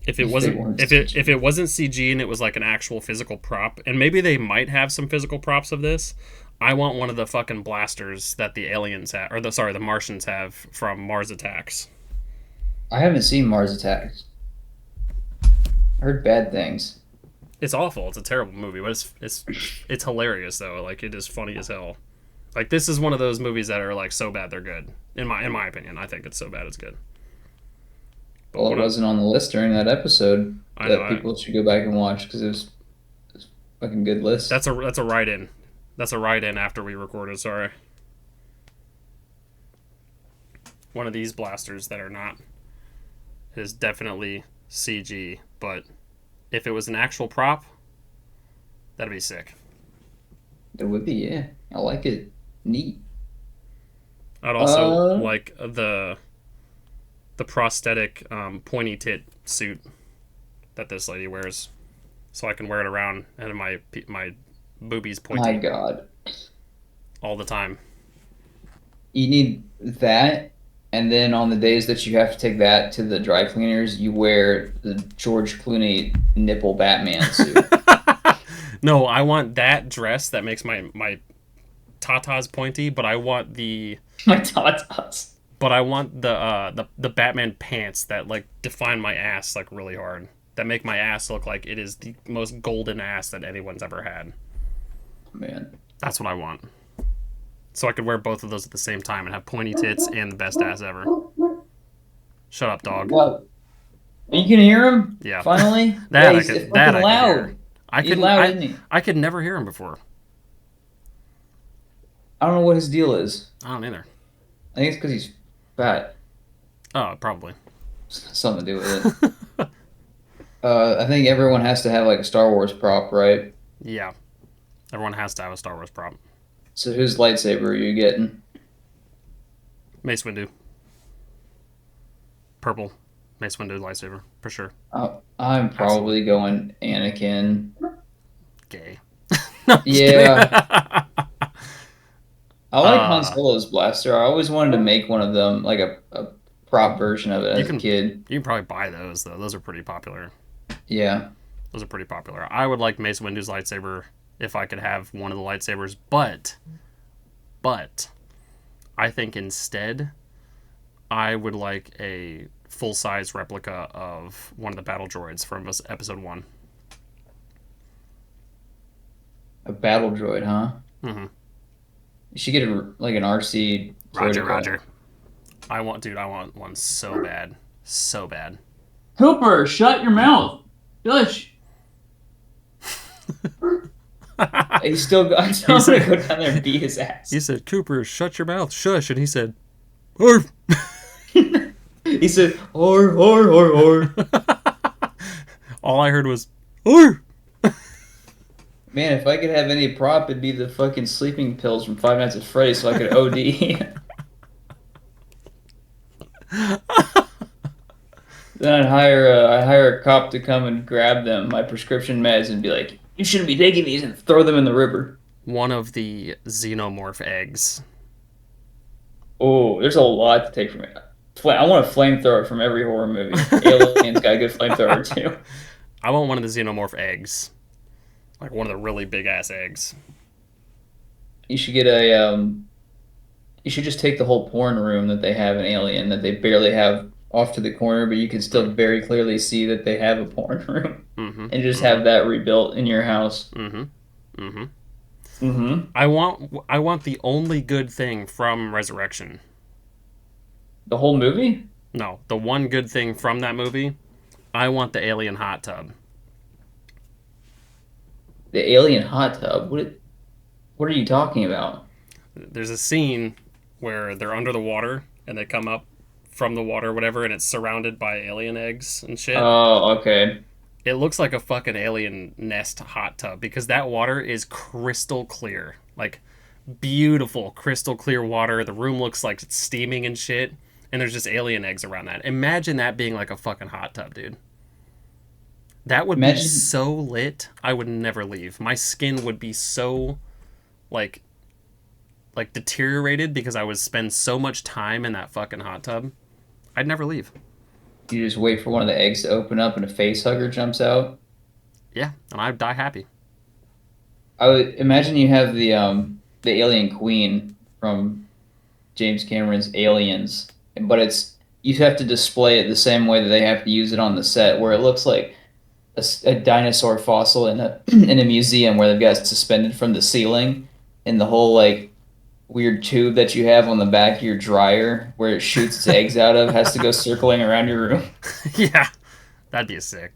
[SPEAKER 1] if it
[SPEAKER 2] If they
[SPEAKER 1] wasn't
[SPEAKER 2] weren't
[SPEAKER 1] if it wasn't CG and it was like an actual physical prop, and maybe they might have some physical props of this. I want one of the fucking blasters that the aliens have, or the Martians have from Mars Attacks.
[SPEAKER 2] I haven't seen Mars Attacks. I heard bad things.
[SPEAKER 1] It's awful. It's a terrible movie, but it's hilarious though. Like it is funny as hell. Like this is one of those movies that are like so bad they're good. In my opinion, I think it's so bad it's good. But
[SPEAKER 2] Well, it wasn't on the list during that episode
[SPEAKER 1] I
[SPEAKER 2] that
[SPEAKER 1] know
[SPEAKER 2] people should go back and watch because it was a fucking good list.
[SPEAKER 1] that's a write in. That's a write in after we recorded. Sorry. One of these blasters that are not is definitely CG, but if it was an actual prop, that'd be sick.
[SPEAKER 2] It would be, yeah. I like it. Neat.
[SPEAKER 1] I'd also
[SPEAKER 2] Uh,
[SPEAKER 1] like the prosthetic pointy tit suit that this lady wears, so I can wear it around and my boobies
[SPEAKER 2] my
[SPEAKER 1] pointy
[SPEAKER 2] God.
[SPEAKER 1] all the time.
[SPEAKER 2] You need that, and then on the days that you have to take that to the dry cleaners, you wear the George Clooney nipple Batman suit.
[SPEAKER 1] No, I want that dress that makes my tatas pointy, but I want
[SPEAKER 2] My tatas.
[SPEAKER 1] the Batman pants that like define my ass like really hard. That make my ass look like it is the most golden ass that anyone's ever had.
[SPEAKER 2] Man.
[SPEAKER 1] That's what I want. So I could wear both of those at the same time and have pointy tits and the best ass ever. Shut up, dog.
[SPEAKER 2] What? You can hear him?
[SPEAKER 1] Yeah.
[SPEAKER 2] Finally?
[SPEAKER 1] That
[SPEAKER 2] Yeah,
[SPEAKER 1] I
[SPEAKER 2] he's
[SPEAKER 1] could
[SPEAKER 2] fucking
[SPEAKER 1] that I could
[SPEAKER 2] loud.
[SPEAKER 1] hear. I
[SPEAKER 2] He's
[SPEAKER 1] could
[SPEAKER 2] loud, isn't he?
[SPEAKER 1] I could never hear him before.
[SPEAKER 2] I don't know what his deal is.
[SPEAKER 1] I don't either.
[SPEAKER 2] I think it's because he's fat.
[SPEAKER 1] Oh, probably.
[SPEAKER 2] Something to do with it. I think everyone has to have like a Star Wars prop, right?
[SPEAKER 1] Yeah. Everyone has to have a Star Wars prop.
[SPEAKER 2] So whose lightsaber are you getting?
[SPEAKER 1] Mace Windu. Purple. Mace Windu lightsaber, for sure.
[SPEAKER 2] I'm probably going Anakin.
[SPEAKER 1] Gay. No, I'm just
[SPEAKER 2] Yeah. I like Han
[SPEAKER 1] Uh,
[SPEAKER 2] Solo's blaster. I always wanted to make one of them, like a prop version of it
[SPEAKER 1] you
[SPEAKER 2] as a
[SPEAKER 1] can
[SPEAKER 2] kid.
[SPEAKER 1] you can probably buy those though. Those are pretty popular.
[SPEAKER 2] Yeah.
[SPEAKER 1] Those are pretty popular. I would like Mace Windu's lightsaber if I could have one of the lightsabers, but I think instead I would like a full-size replica of one of the battle droids from episode 1.
[SPEAKER 2] A battle droid, huh?
[SPEAKER 1] Mm-hmm.
[SPEAKER 2] You should get like an RC
[SPEAKER 1] Roger,
[SPEAKER 2] droid.
[SPEAKER 1] Roger. I want one so bad. So bad.
[SPEAKER 2] Cooper, shut your mouth. Shush. He's still I'm gonna go down there and beat his ass.
[SPEAKER 1] He said, Cooper, shut your mouth, shush. And he said, Arf.
[SPEAKER 2] He said, or.
[SPEAKER 1] All I heard was, Arf.
[SPEAKER 2] Man, if I could have any prop, it'd be the fucking sleeping pills from Five Nights at Freddy's so I could OD. Then I'd hire a cop to come and grab them, my prescription meds, and be like, "You shouldn't be taking these," and throw them in the river.
[SPEAKER 1] One of the xenomorph eggs.
[SPEAKER 2] Oh, there's a lot to take from it. I want a flamethrower from every horror movie. Alien's got a good flamethrower too.
[SPEAKER 1] I want one of the xenomorph eggs. Like one of the really big ass eggs.
[SPEAKER 2] You should get a. You should just take the whole porn room that they have in Alien that they barely have off to the corner, but you can still very clearly see that they have a porn room,
[SPEAKER 1] Mm-hmm.
[SPEAKER 2] and just
[SPEAKER 1] Mm-hmm.
[SPEAKER 2] have that rebuilt in your house.
[SPEAKER 1] Mm-hmm. Mm-hmm.
[SPEAKER 2] Mm-hmm.
[SPEAKER 1] I want the only good thing from Resurrection.
[SPEAKER 2] The whole movie?
[SPEAKER 1] No, the one good thing from that movie. I want the alien hot tub.
[SPEAKER 2] The alien hot tub? What are you talking about?
[SPEAKER 1] There's a scene where they're under the water and they come up from the water, or whatever, and it's surrounded by alien eggs and shit.
[SPEAKER 2] Oh, okay.
[SPEAKER 1] It looks like a fucking alien nest hot tub because that water is crystal clear. Like, beautiful, crystal clear water. The room looks like it's steaming and shit. And there's just alien eggs around that. Imagine that being like a fucking hot tub, dude. That would be
[SPEAKER 2] Imagine
[SPEAKER 1] so lit. I would never leave. My skin would be so like deteriorated because I would spend so much time in that fucking hot tub. I'd never leave.
[SPEAKER 2] you just wait for one of the eggs to open up and a face hugger jumps out.
[SPEAKER 1] Yeah, and I'd die happy.
[SPEAKER 2] I would imagine you have the alien queen from James Cameron's Aliens, but it's you have to display it the same way that they have to use it on the set, where it looks like a dinosaur fossil in a in a museum where they've got it suspended from the ceiling, and the whole like weird tube that you have on the back of your dryer where it shoots its eggs out of has to go circling around your room.
[SPEAKER 1] Yeah, that'd be sick.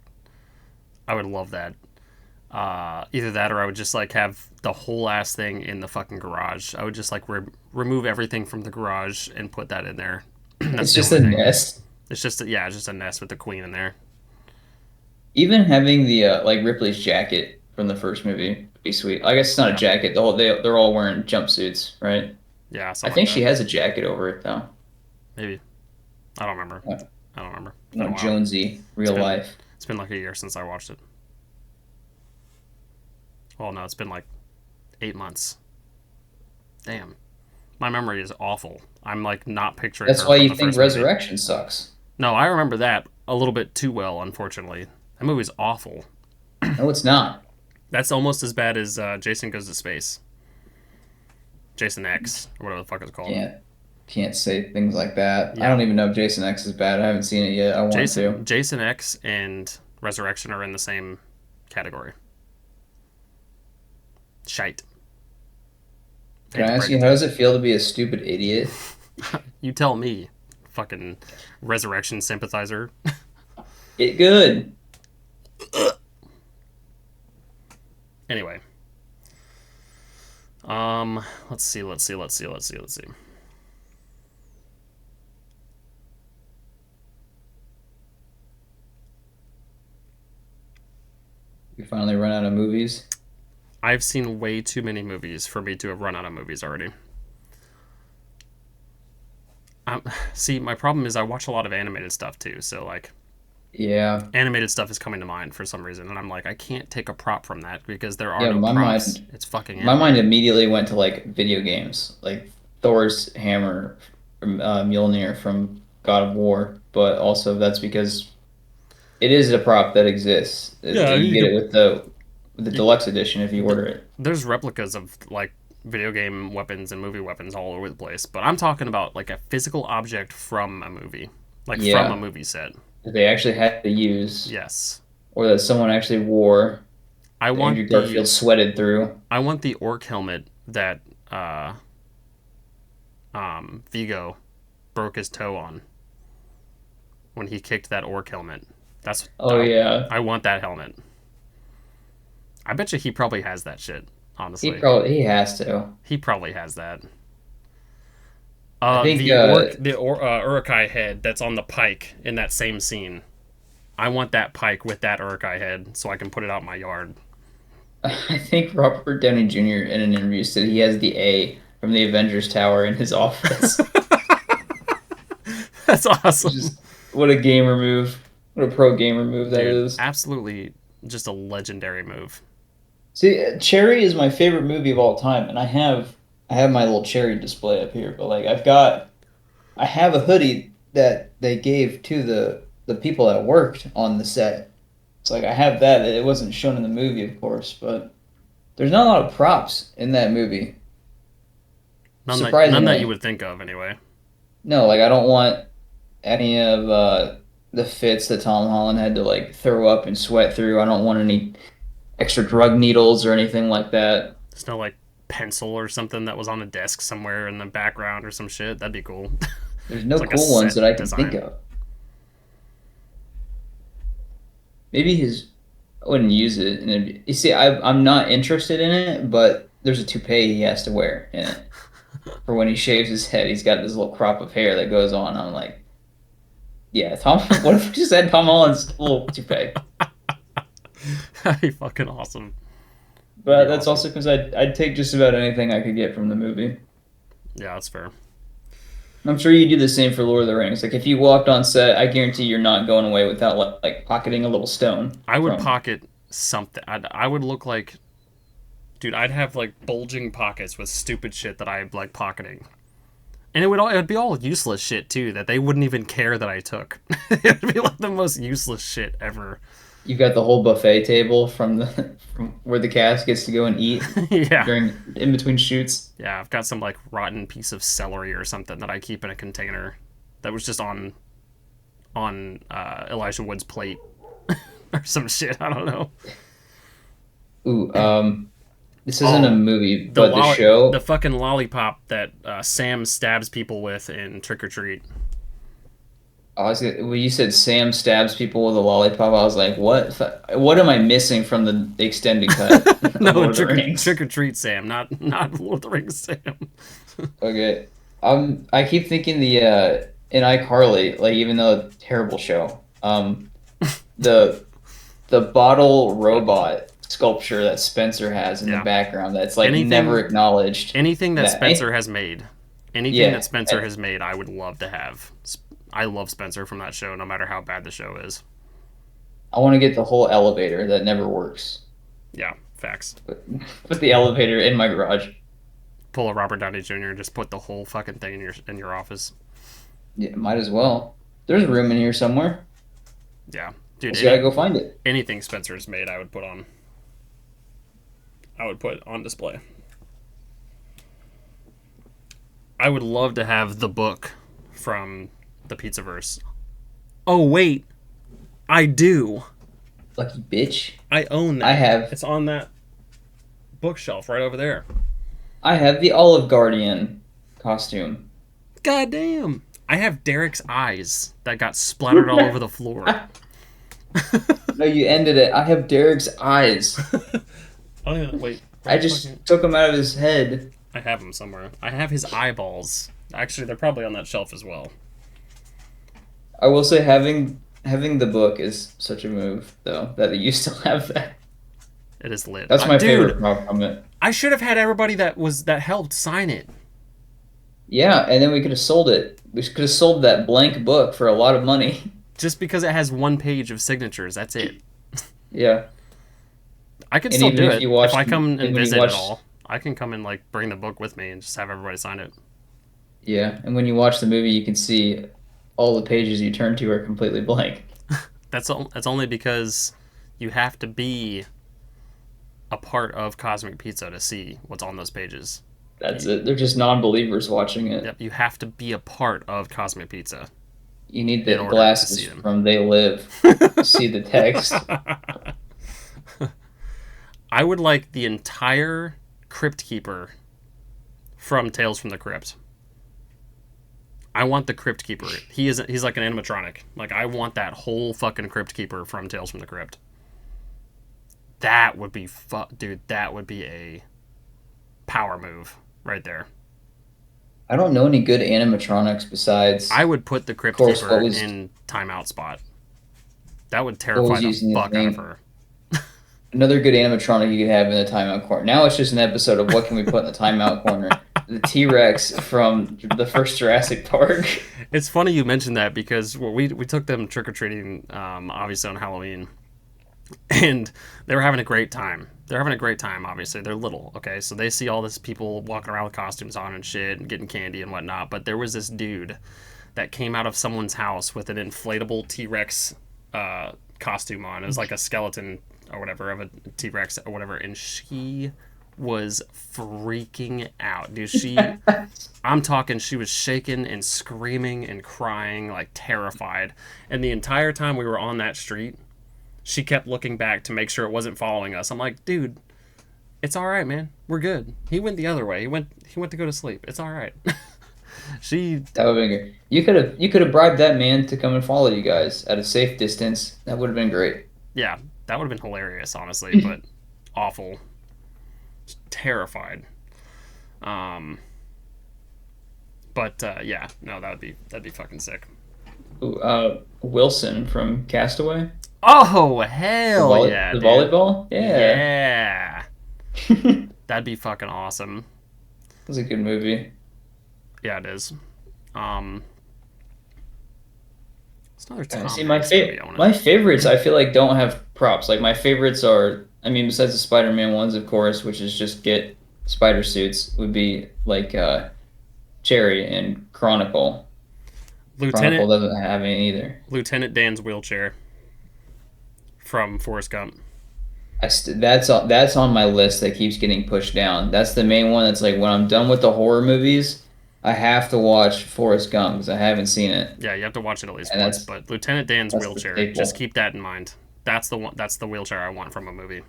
[SPEAKER 1] I would love that. Either that or I would just like have the whole ass thing in the fucking garage. I would just like remove everything from the garage and put that in there. That's
[SPEAKER 2] It's
[SPEAKER 1] the
[SPEAKER 2] just
[SPEAKER 1] only
[SPEAKER 2] a
[SPEAKER 1] thing.
[SPEAKER 2] nest.
[SPEAKER 1] It's just yeah, just a nest with the queen in there.
[SPEAKER 2] Even having the like Ripley's jacket from the first movie would be sweet. I guess it's not a
[SPEAKER 1] Yeah,
[SPEAKER 2] jacket. They're all wearing jumpsuits, right?
[SPEAKER 1] yeah,
[SPEAKER 2] I
[SPEAKER 1] something like
[SPEAKER 2] think she
[SPEAKER 1] that.
[SPEAKER 2] has a jacket over it though.
[SPEAKER 1] Maybe I don't remember.
[SPEAKER 2] Uh,
[SPEAKER 1] I don't remember. It's been a
[SPEAKER 2] No,
[SPEAKER 1] while.
[SPEAKER 2] Jonesy,
[SPEAKER 1] It's
[SPEAKER 2] real
[SPEAKER 1] been
[SPEAKER 2] life.
[SPEAKER 1] it's been like a year since I watched it. Well, no, it's been like 8 months. Damn, my memory is awful. I'm like not picturing
[SPEAKER 2] That's
[SPEAKER 1] her
[SPEAKER 2] why
[SPEAKER 1] from
[SPEAKER 2] you
[SPEAKER 1] the
[SPEAKER 2] think
[SPEAKER 1] first movie.
[SPEAKER 2] Resurrection sucks.
[SPEAKER 1] No, I remember that a little bit too well. Unfortunately, that movie's awful.
[SPEAKER 2] No, it's not.
[SPEAKER 1] That's almost as bad as Jason Goes to Space. Jason X, or whatever the fuck it's called.
[SPEAKER 2] Can't can't say things like that. I
[SPEAKER 1] Yeah.
[SPEAKER 2] don't even know if Jason X is bad. I haven't seen it yet. I want to.
[SPEAKER 1] Jason X and Resurrection are in the same category. Shite.
[SPEAKER 2] Can
[SPEAKER 1] Hate
[SPEAKER 2] I
[SPEAKER 1] to
[SPEAKER 2] ask
[SPEAKER 1] break
[SPEAKER 2] you,
[SPEAKER 1] it
[SPEAKER 2] how
[SPEAKER 1] to
[SPEAKER 2] does it feel to be a stupid idiot?
[SPEAKER 1] you. You tell me, fucking Resurrection sympathizer.
[SPEAKER 2] It good.
[SPEAKER 1] Anyway, let's see, let's see, let's see, let's see, let's see.
[SPEAKER 2] We finally run out of movies.
[SPEAKER 1] I've seen way too many movies for me to have run out of movies already. See, my problem is I watch a lot of animated stuff too, so like
[SPEAKER 2] Yeah.
[SPEAKER 1] animated stuff is coming to mind for some reason, and I'm like, I can't take a prop from that because there are
[SPEAKER 2] Yeah,
[SPEAKER 1] no props. It's fucking
[SPEAKER 2] my mind
[SPEAKER 1] animated.
[SPEAKER 2] immediately went to like video games, like Thor's hammer from Mjolnir from God of War, but also that's because it is a prop that exists,
[SPEAKER 1] Yeah,
[SPEAKER 2] and you
[SPEAKER 1] you
[SPEAKER 2] get
[SPEAKER 1] could.
[SPEAKER 2] it with the
[SPEAKER 1] You,
[SPEAKER 2] deluxe edition if you order it.
[SPEAKER 1] there's replicas of like video game weapons and movie weapons all over the place, but I'm talking about like a physical object from a movie, like from a
[SPEAKER 2] Yeah,
[SPEAKER 1] movie set.
[SPEAKER 2] that they actually had to use,
[SPEAKER 1] Yes,
[SPEAKER 2] or that someone actually wore,
[SPEAKER 1] I
[SPEAKER 2] that Andrew
[SPEAKER 1] want the
[SPEAKER 2] Garfield sweated through.
[SPEAKER 1] I want the orc helmet that uh, Vigo broke his toe on when he kicked that orc helmet. That's
[SPEAKER 2] Oh yeah,
[SPEAKER 1] I want that helmet. I bet you he probably has that shit. Honestly,
[SPEAKER 2] he has to.
[SPEAKER 1] he probably has that.
[SPEAKER 2] I think
[SPEAKER 1] Urukai head that's on the pike in that same scene. I want that pike with that Urukai head so I can put it out in my yard.
[SPEAKER 2] I think Robert Downey Jr. in an interview said he has the A from the Avengers Tower in his office.
[SPEAKER 1] That's
[SPEAKER 2] It's
[SPEAKER 1] awesome.
[SPEAKER 2] just what a gamer move. What a pro gamer move that
[SPEAKER 1] Dude,
[SPEAKER 2] is.
[SPEAKER 1] absolutely just a legendary move.
[SPEAKER 2] See, Cherry is my favorite movie of all time, and I have my little Cherry display up here, but like I have a hoodie that they gave to the people that worked on the set. It's like I have that. It wasn't shown in the movie, of course, but there's not a lot of props in that movie.
[SPEAKER 1] None that you
[SPEAKER 2] Surprisingly.
[SPEAKER 1] would think of anyway.
[SPEAKER 2] No, like I don't want any of the fits that Tom Holland had to like throw up and sweat through. I don't want any extra drug needles or anything like that.
[SPEAKER 1] There's no like pencil or something that was on a desk somewhere in the background or some shit. That'd be cool.
[SPEAKER 2] There's
[SPEAKER 1] It's
[SPEAKER 2] no
[SPEAKER 1] like a
[SPEAKER 2] cool ones
[SPEAKER 1] set
[SPEAKER 2] that I can think
[SPEAKER 1] design.
[SPEAKER 2] of. Maybe I wouldn't use it. And you see, I'm not interested in it, but there's a toupee he has to wear in it for when he shaves his head. He's got this little crop of hair that goes on. I'm like, yeah, Tom. What if we just had Tom Holland's little toupee?
[SPEAKER 1] That'd be fucking awesome. That'd
[SPEAKER 2] But
[SPEAKER 1] be
[SPEAKER 2] that's
[SPEAKER 1] awesome.
[SPEAKER 2] also because I'd take just about anything I could get from the movie.
[SPEAKER 1] Yeah, that's fair.
[SPEAKER 2] I'm sure you do the same for Lord of the Rings. Like if you walked on set, I guarantee you're not going away without like pocketing a little stone
[SPEAKER 1] I would
[SPEAKER 2] from.
[SPEAKER 1] pocket something. I would look like, dude. I'd have like bulging pockets with stupid shit that I'm like pocketing, and it'd be all useless shit too that they wouldn't even care that I took. It'd be like the most useless shit ever.
[SPEAKER 2] You've got the whole buffet table from the from where the cast gets to go and eat
[SPEAKER 1] Yeah,
[SPEAKER 2] during in between shoots.
[SPEAKER 1] yeah. I've got some like rotten piece of celery or something that I keep in a container that was just on Elijah Wood's plate or some shit. I don't know.
[SPEAKER 2] Ooh, this isn't a
[SPEAKER 1] Oh,
[SPEAKER 2] movie, but the
[SPEAKER 1] the
[SPEAKER 2] show.
[SPEAKER 1] fucking lollipop that Sam stabs people with in Trick or Treat.
[SPEAKER 2] When you said Sam stabs people with a lollipop, I was like, what? What am I missing from the extended cut of
[SPEAKER 1] No,
[SPEAKER 2] Lord of the Rings?
[SPEAKER 1] Trick or Treat Sam, not Lord of the Rings Sam.
[SPEAKER 2] Okay. I keep thinking the in iCarly, like even though it's a terrible show, the bottle robot sculpture that Spencer has in the
[SPEAKER 1] Yeah,
[SPEAKER 2] background that's like never
[SPEAKER 1] anything
[SPEAKER 2] acknowledged
[SPEAKER 1] anything that
[SPEAKER 2] that
[SPEAKER 1] Spencer has made, anything that
[SPEAKER 2] yeah,
[SPEAKER 1] Spencer has made, I would love to have. I love Spencer from that show, no matter how bad the show is.
[SPEAKER 2] I want to get the whole elevator that never works.
[SPEAKER 1] Yeah, facts.
[SPEAKER 2] Put the elevator in my garage.
[SPEAKER 1] Pull a Robert Downey Jr. and just put the whole fucking thing in your office.
[SPEAKER 2] Yeah, might as well. There's room in here somewhere.
[SPEAKER 1] Yeah, dude.
[SPEAKER 2] Just gotta go find it.
[SPEAKER 1] Anything Spencer's made, I would put on display. I would love to have the book from the Pizzaverse. Oh wait, I do.
[SPEAKER 2] Lucky bitch.
[SPEAKER 1] I own
[SPEAKER 2] I
[SPEAKER 1] that.
[SPEAKER 2] have
[SPEAKER 1] It's on that bookshelf right over there.
[SPEAKER 2] I have the Olive Guardian costume.
[SPEAKER 1] God damn. I have Derek's eyes that got splattered all over the floor.
[SPEAKER 2] No, you ended it. I have Derek's eyes.
[SPEAKER 1] Oh yeah, wait. Where
[SPEAKER 2] I
[SPEAKER 1] the fucking?
[SPEAKER 2] just took him out of his head.
[SPEAKER 1] I have them somewhere. I have his eyeballs. Actually, they're probably on that shelf as well.
[SPEAKER 2] I will say having the book is such a move, though, that you still have that.
[SPEAKER 1] It is lit.
[SPEAKER 2] That's my favorite
[SPEAKER 1] Dude,
[SPEAKER 2] prop from it.
[SPEAKER 1] I should have had everybody that helped sign it.
[SPEAKER 2] Yeah, and then we could have sold it. We could have sold that blank book for a lot of money.
[SPEAKER 1] Just because it has one page of signatures, that's it.
[SPEAKER 2] Yeah,
[SPEAKER 1] I could
[SPEAKER 2] and
[SPEAKER 1] still
[SPEAKER 2] even
[SPEAKER 1] do
[SPEAKER 2] if
[SPEAKER 1] it
[SPEAKER 2] you
[SPEAKER 1] if
[SPEAKER 2] watch,
[SPEAKER 1] I come
[SPEAKER 2] and
[SPEAKER 1] and
[SPEAKER 2] when you
[SPEAKER 1] visit at
[SPEAKER 2] watch,
[SPEAKER 1] all. I can come and like bring the book with me and just have everybody sign it.
[SPEAKER 2] yeah, and when you watch the movie, you can see all the pages you turn to are completely blank.
[SPEAKER 1] That's only because you have to be a part of Cosmic Pizza to see what's on those pages.
[SPEAKER 2] That's
[SPEAKER 1] You,
[SPEAKER 2] it. They're just non-believers watching it.
[SPEAKER 1] yep, you have to be a part of Cosmic Pizza
[SPEAKER 2] You need
[SPEAKER 1] in
[SPEAKER 2] the
[SPEAKER 1] order to
[SPEAKER 2] glasses
[SPEAKER 1] see them.
[SPEAKER 2] from They Live to see the text.
[SPEAKER 1] I would like the entire Crypt Keeper from Tales from the Crypt. I want the Crypt Keeper. He's like an animatronic. Like I want that whole fucking Crypt Keeper from Tales from the Crypt. That would be dude, that would be a power move right there.
[SPEAKER 2] I don't know any good animatronics besides,
[SPEAKER 1] I would put the
[SPEAKER 2] of
[SPEAKER 1] Crypt
[SPEAKER 2] course,
[SPEAKER 1] Keeper in timeout spot. That would
[SPEAKER 2] what
[SPEAKER 1] terrify
[SPEAKER 2] was
[SPEAKER 1] the
[SPEAKER 2] using the
[SPEAKER 1] fuck out of
[SPEAKER 2] thing.
[SPEAKER 1] her.
[SPEAKER 2] Another good animatronic you could have in the timeout corner. Now it's just an episode of what can we put in the timeout corner. the T-Rex from the first Jurassic Park.
[SPEAKER 1] It's funny you mentioned that because we took them trick or treating, obviously on Halloween, and they were having a great time. They're having a great time. Obviously, they're little, okay, so they see all this people walking around with costumes on and shit, and getting candy and whatnot. But there was this dude that came out of someone's house with an inflatable T-Rex costume on. It was like a skeleton or whatever of a T-Rex or whatever, and she was freaking out, dude. I'm talking, she was shaking and screaming and crying, like terrified. And the entire time we were on that street, she kept looking back to make sure it wasn't following us. I'm like, dude, it's all right, man. We're good. He went the other way. He went to go to sleep. It's all right.
[SPEAKER 2] That would have been good. You could have bribed that man to come and follow you guys at a safe distance. That would have been great.
[SPEAKER 1] Yeah, that would have been hilarious, honestly, but awful. Terrified. Yeah, no, that'd be fucking sick.
[SPEAKER 2] Ooh, Wilson from Castaway.
[SPEAKER 1] Oh hell yeah,
[SPEAKER 2] the
[SPEAKER 1] dude.
[SPEAKER 2] volleyball. Yeah,
[SPEAKER 1] That'd be fucking awesome.
[SPEAKER 2] That's a good movie.
[SPEAKER 1] Yeah, it is. It's another Tom
[SPEAKER 2] See,
[SPEAKER 1] Hanks movie I wanna-
[SPEAKER 2] my favorites, I feel like don't have props. Like my favorites are, I mean, besides the Spider-Man ones, of course, which is just get spider suits, would be like Cherry and Chronicle. Chronicle doesn't have any either.
[SPEAKER 1] Lieutenant Dan's wheelchair from Forrest Gump.
[SPEAKER 2] That's on my list that keeps getting pushed down. That's the main one. That's like when I'm done with the horror movies, I have to watch Forrest Gump because I haven't seen it.
[SPEAKER 1] Yeah, you have to watch it at least
[SPEAKER 2] And
[SPEAKER 1] once. But Lieutenant Dan's
[SPEAKER 2] that's the
[SPEAKER 1] wheelchair,
[SPEAKER 2] staple.
[SPEAKER 1] just keep that in mind. That's the one. That's the wheelchair I want from a movie.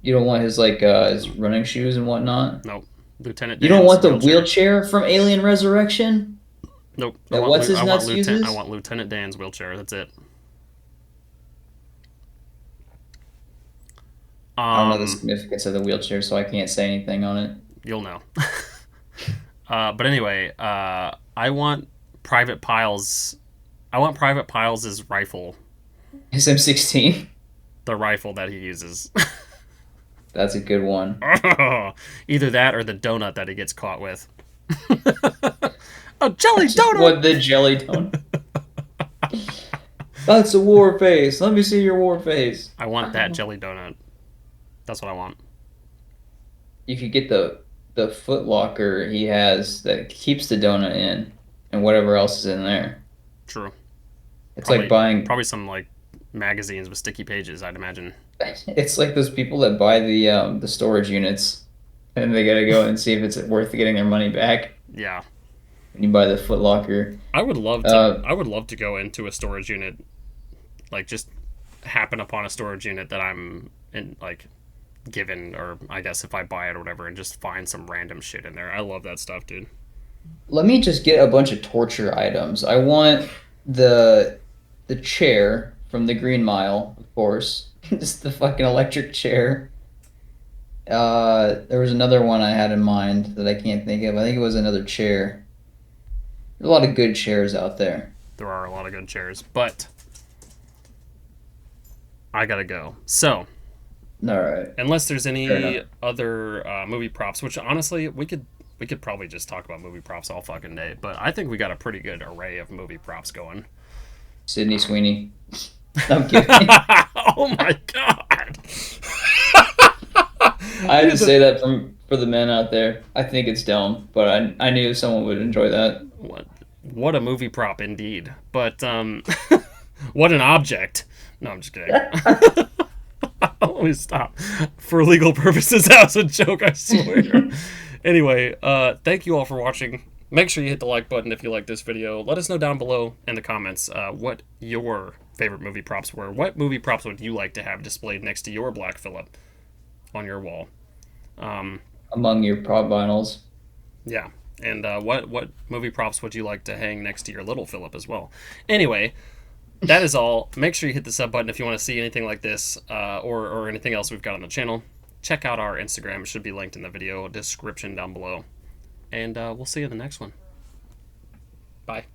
[SPEAKER 2] You don't want his his running shoes and whatnot.
[SPEAKER 1] Nope. Lieutenant.
[SPEAKER 2] You
[SPEAKER 1] Dan's
[SPEAKER 2] don't want the wheelchair from Alien Resurrection.
[SPEAKER 1] Nope.
[SPEAKER 2] That what's his nuts uses?
[SPEAKER 1] I want Lieutenant Dan's wheelchair. That's it.
[SPEAKER 2] I don't know the significance of the wheelchair, so I can't say anything on it.
[SPEAKER 1] You'll know. But anyway, I want Private Piles. I want Private Piles' rifle.
[SPEAKER 2] His M16.
[SPEAKER 1] The rifle that he uses.
[SPEAKER 2] That's a good one.
[SPEAKER 1] Either that or the donut that he gets caught with. A jelly donut!
[SPEAKER 2] What, the jelly donut? That's a war face. Let me see your war face.
[SPEAKER 1] I want that jelly donut. That's what I want.
[SPEAKER 2] You could get the foot locker he has that keeps the donut in and whatever else is in there.
[SPEAKER 1] True.
[SPEAKER 2] It's like buying...
[SPEAKER 1] Probably some like magazines with sticky pages, I'd imagine.
[SPEAKER 2] It's like those people that buy the storage units and they gotta go and see if it's worth getting their money back.
[SPEAKER 1] Yeah.
[SPEAKER 2] When you buy the Foot Locker.
[SPEAKER 1] I would love to go into a storage unit, like just happen upon a storage unit that I'm in, like given, or I guess if I buy it or whatever, and just find some random shit in there. I love that stuff, dude.
[SPEAKER 2] Let me just get a bunch of torture items. I want the chair from the Green Mile, of course. Just the fucking electric chair. There was another one I had in mind that I can't think of. I think it was another chair. There's a lot of good chairs out there.
[SPEAKER 1] There are a lot of good chairs, but I gotta go. So,
[SPEAKER 2] all right.
[SPEAKER 1] Unless there's any other movie props, which honestly we could probably just talk about movie props all fucking day. But I think we got a pretty good array of movie props going.
[SPEAKER 2] Sydney Sweeney. I'm kidding.
[SPEAKER 1] Oh my god!
[SPEAKER 2] I had to say that for the men out there. I think it's dumb, but I knew someone would enjoy that.
[SPEAKER 1] What a movie prop indeed. But what an object. No, I'm just kidding. Let me stop. For legal purposes, that was a joke, I swear. Anyway, thank you all for watching. Make sure you hit the like button if you like this video. Let us know down below in the comments what your favorite movie props were. What movie props would you like to have displayed next to your Black Phillip on your wall?
[SPEAKER 2] Among your prop vinyls.
[SPEAKER 1] Yeah. And what movie props would you like to hang next to your little Phillip as well? Anyway, that is all. Make sure you hit the sub button if you want to see anything like this or anything else we've got on the channel. Check out our Instagram. It should be linked in the video description down below. And we'll see you in the next one. Bye.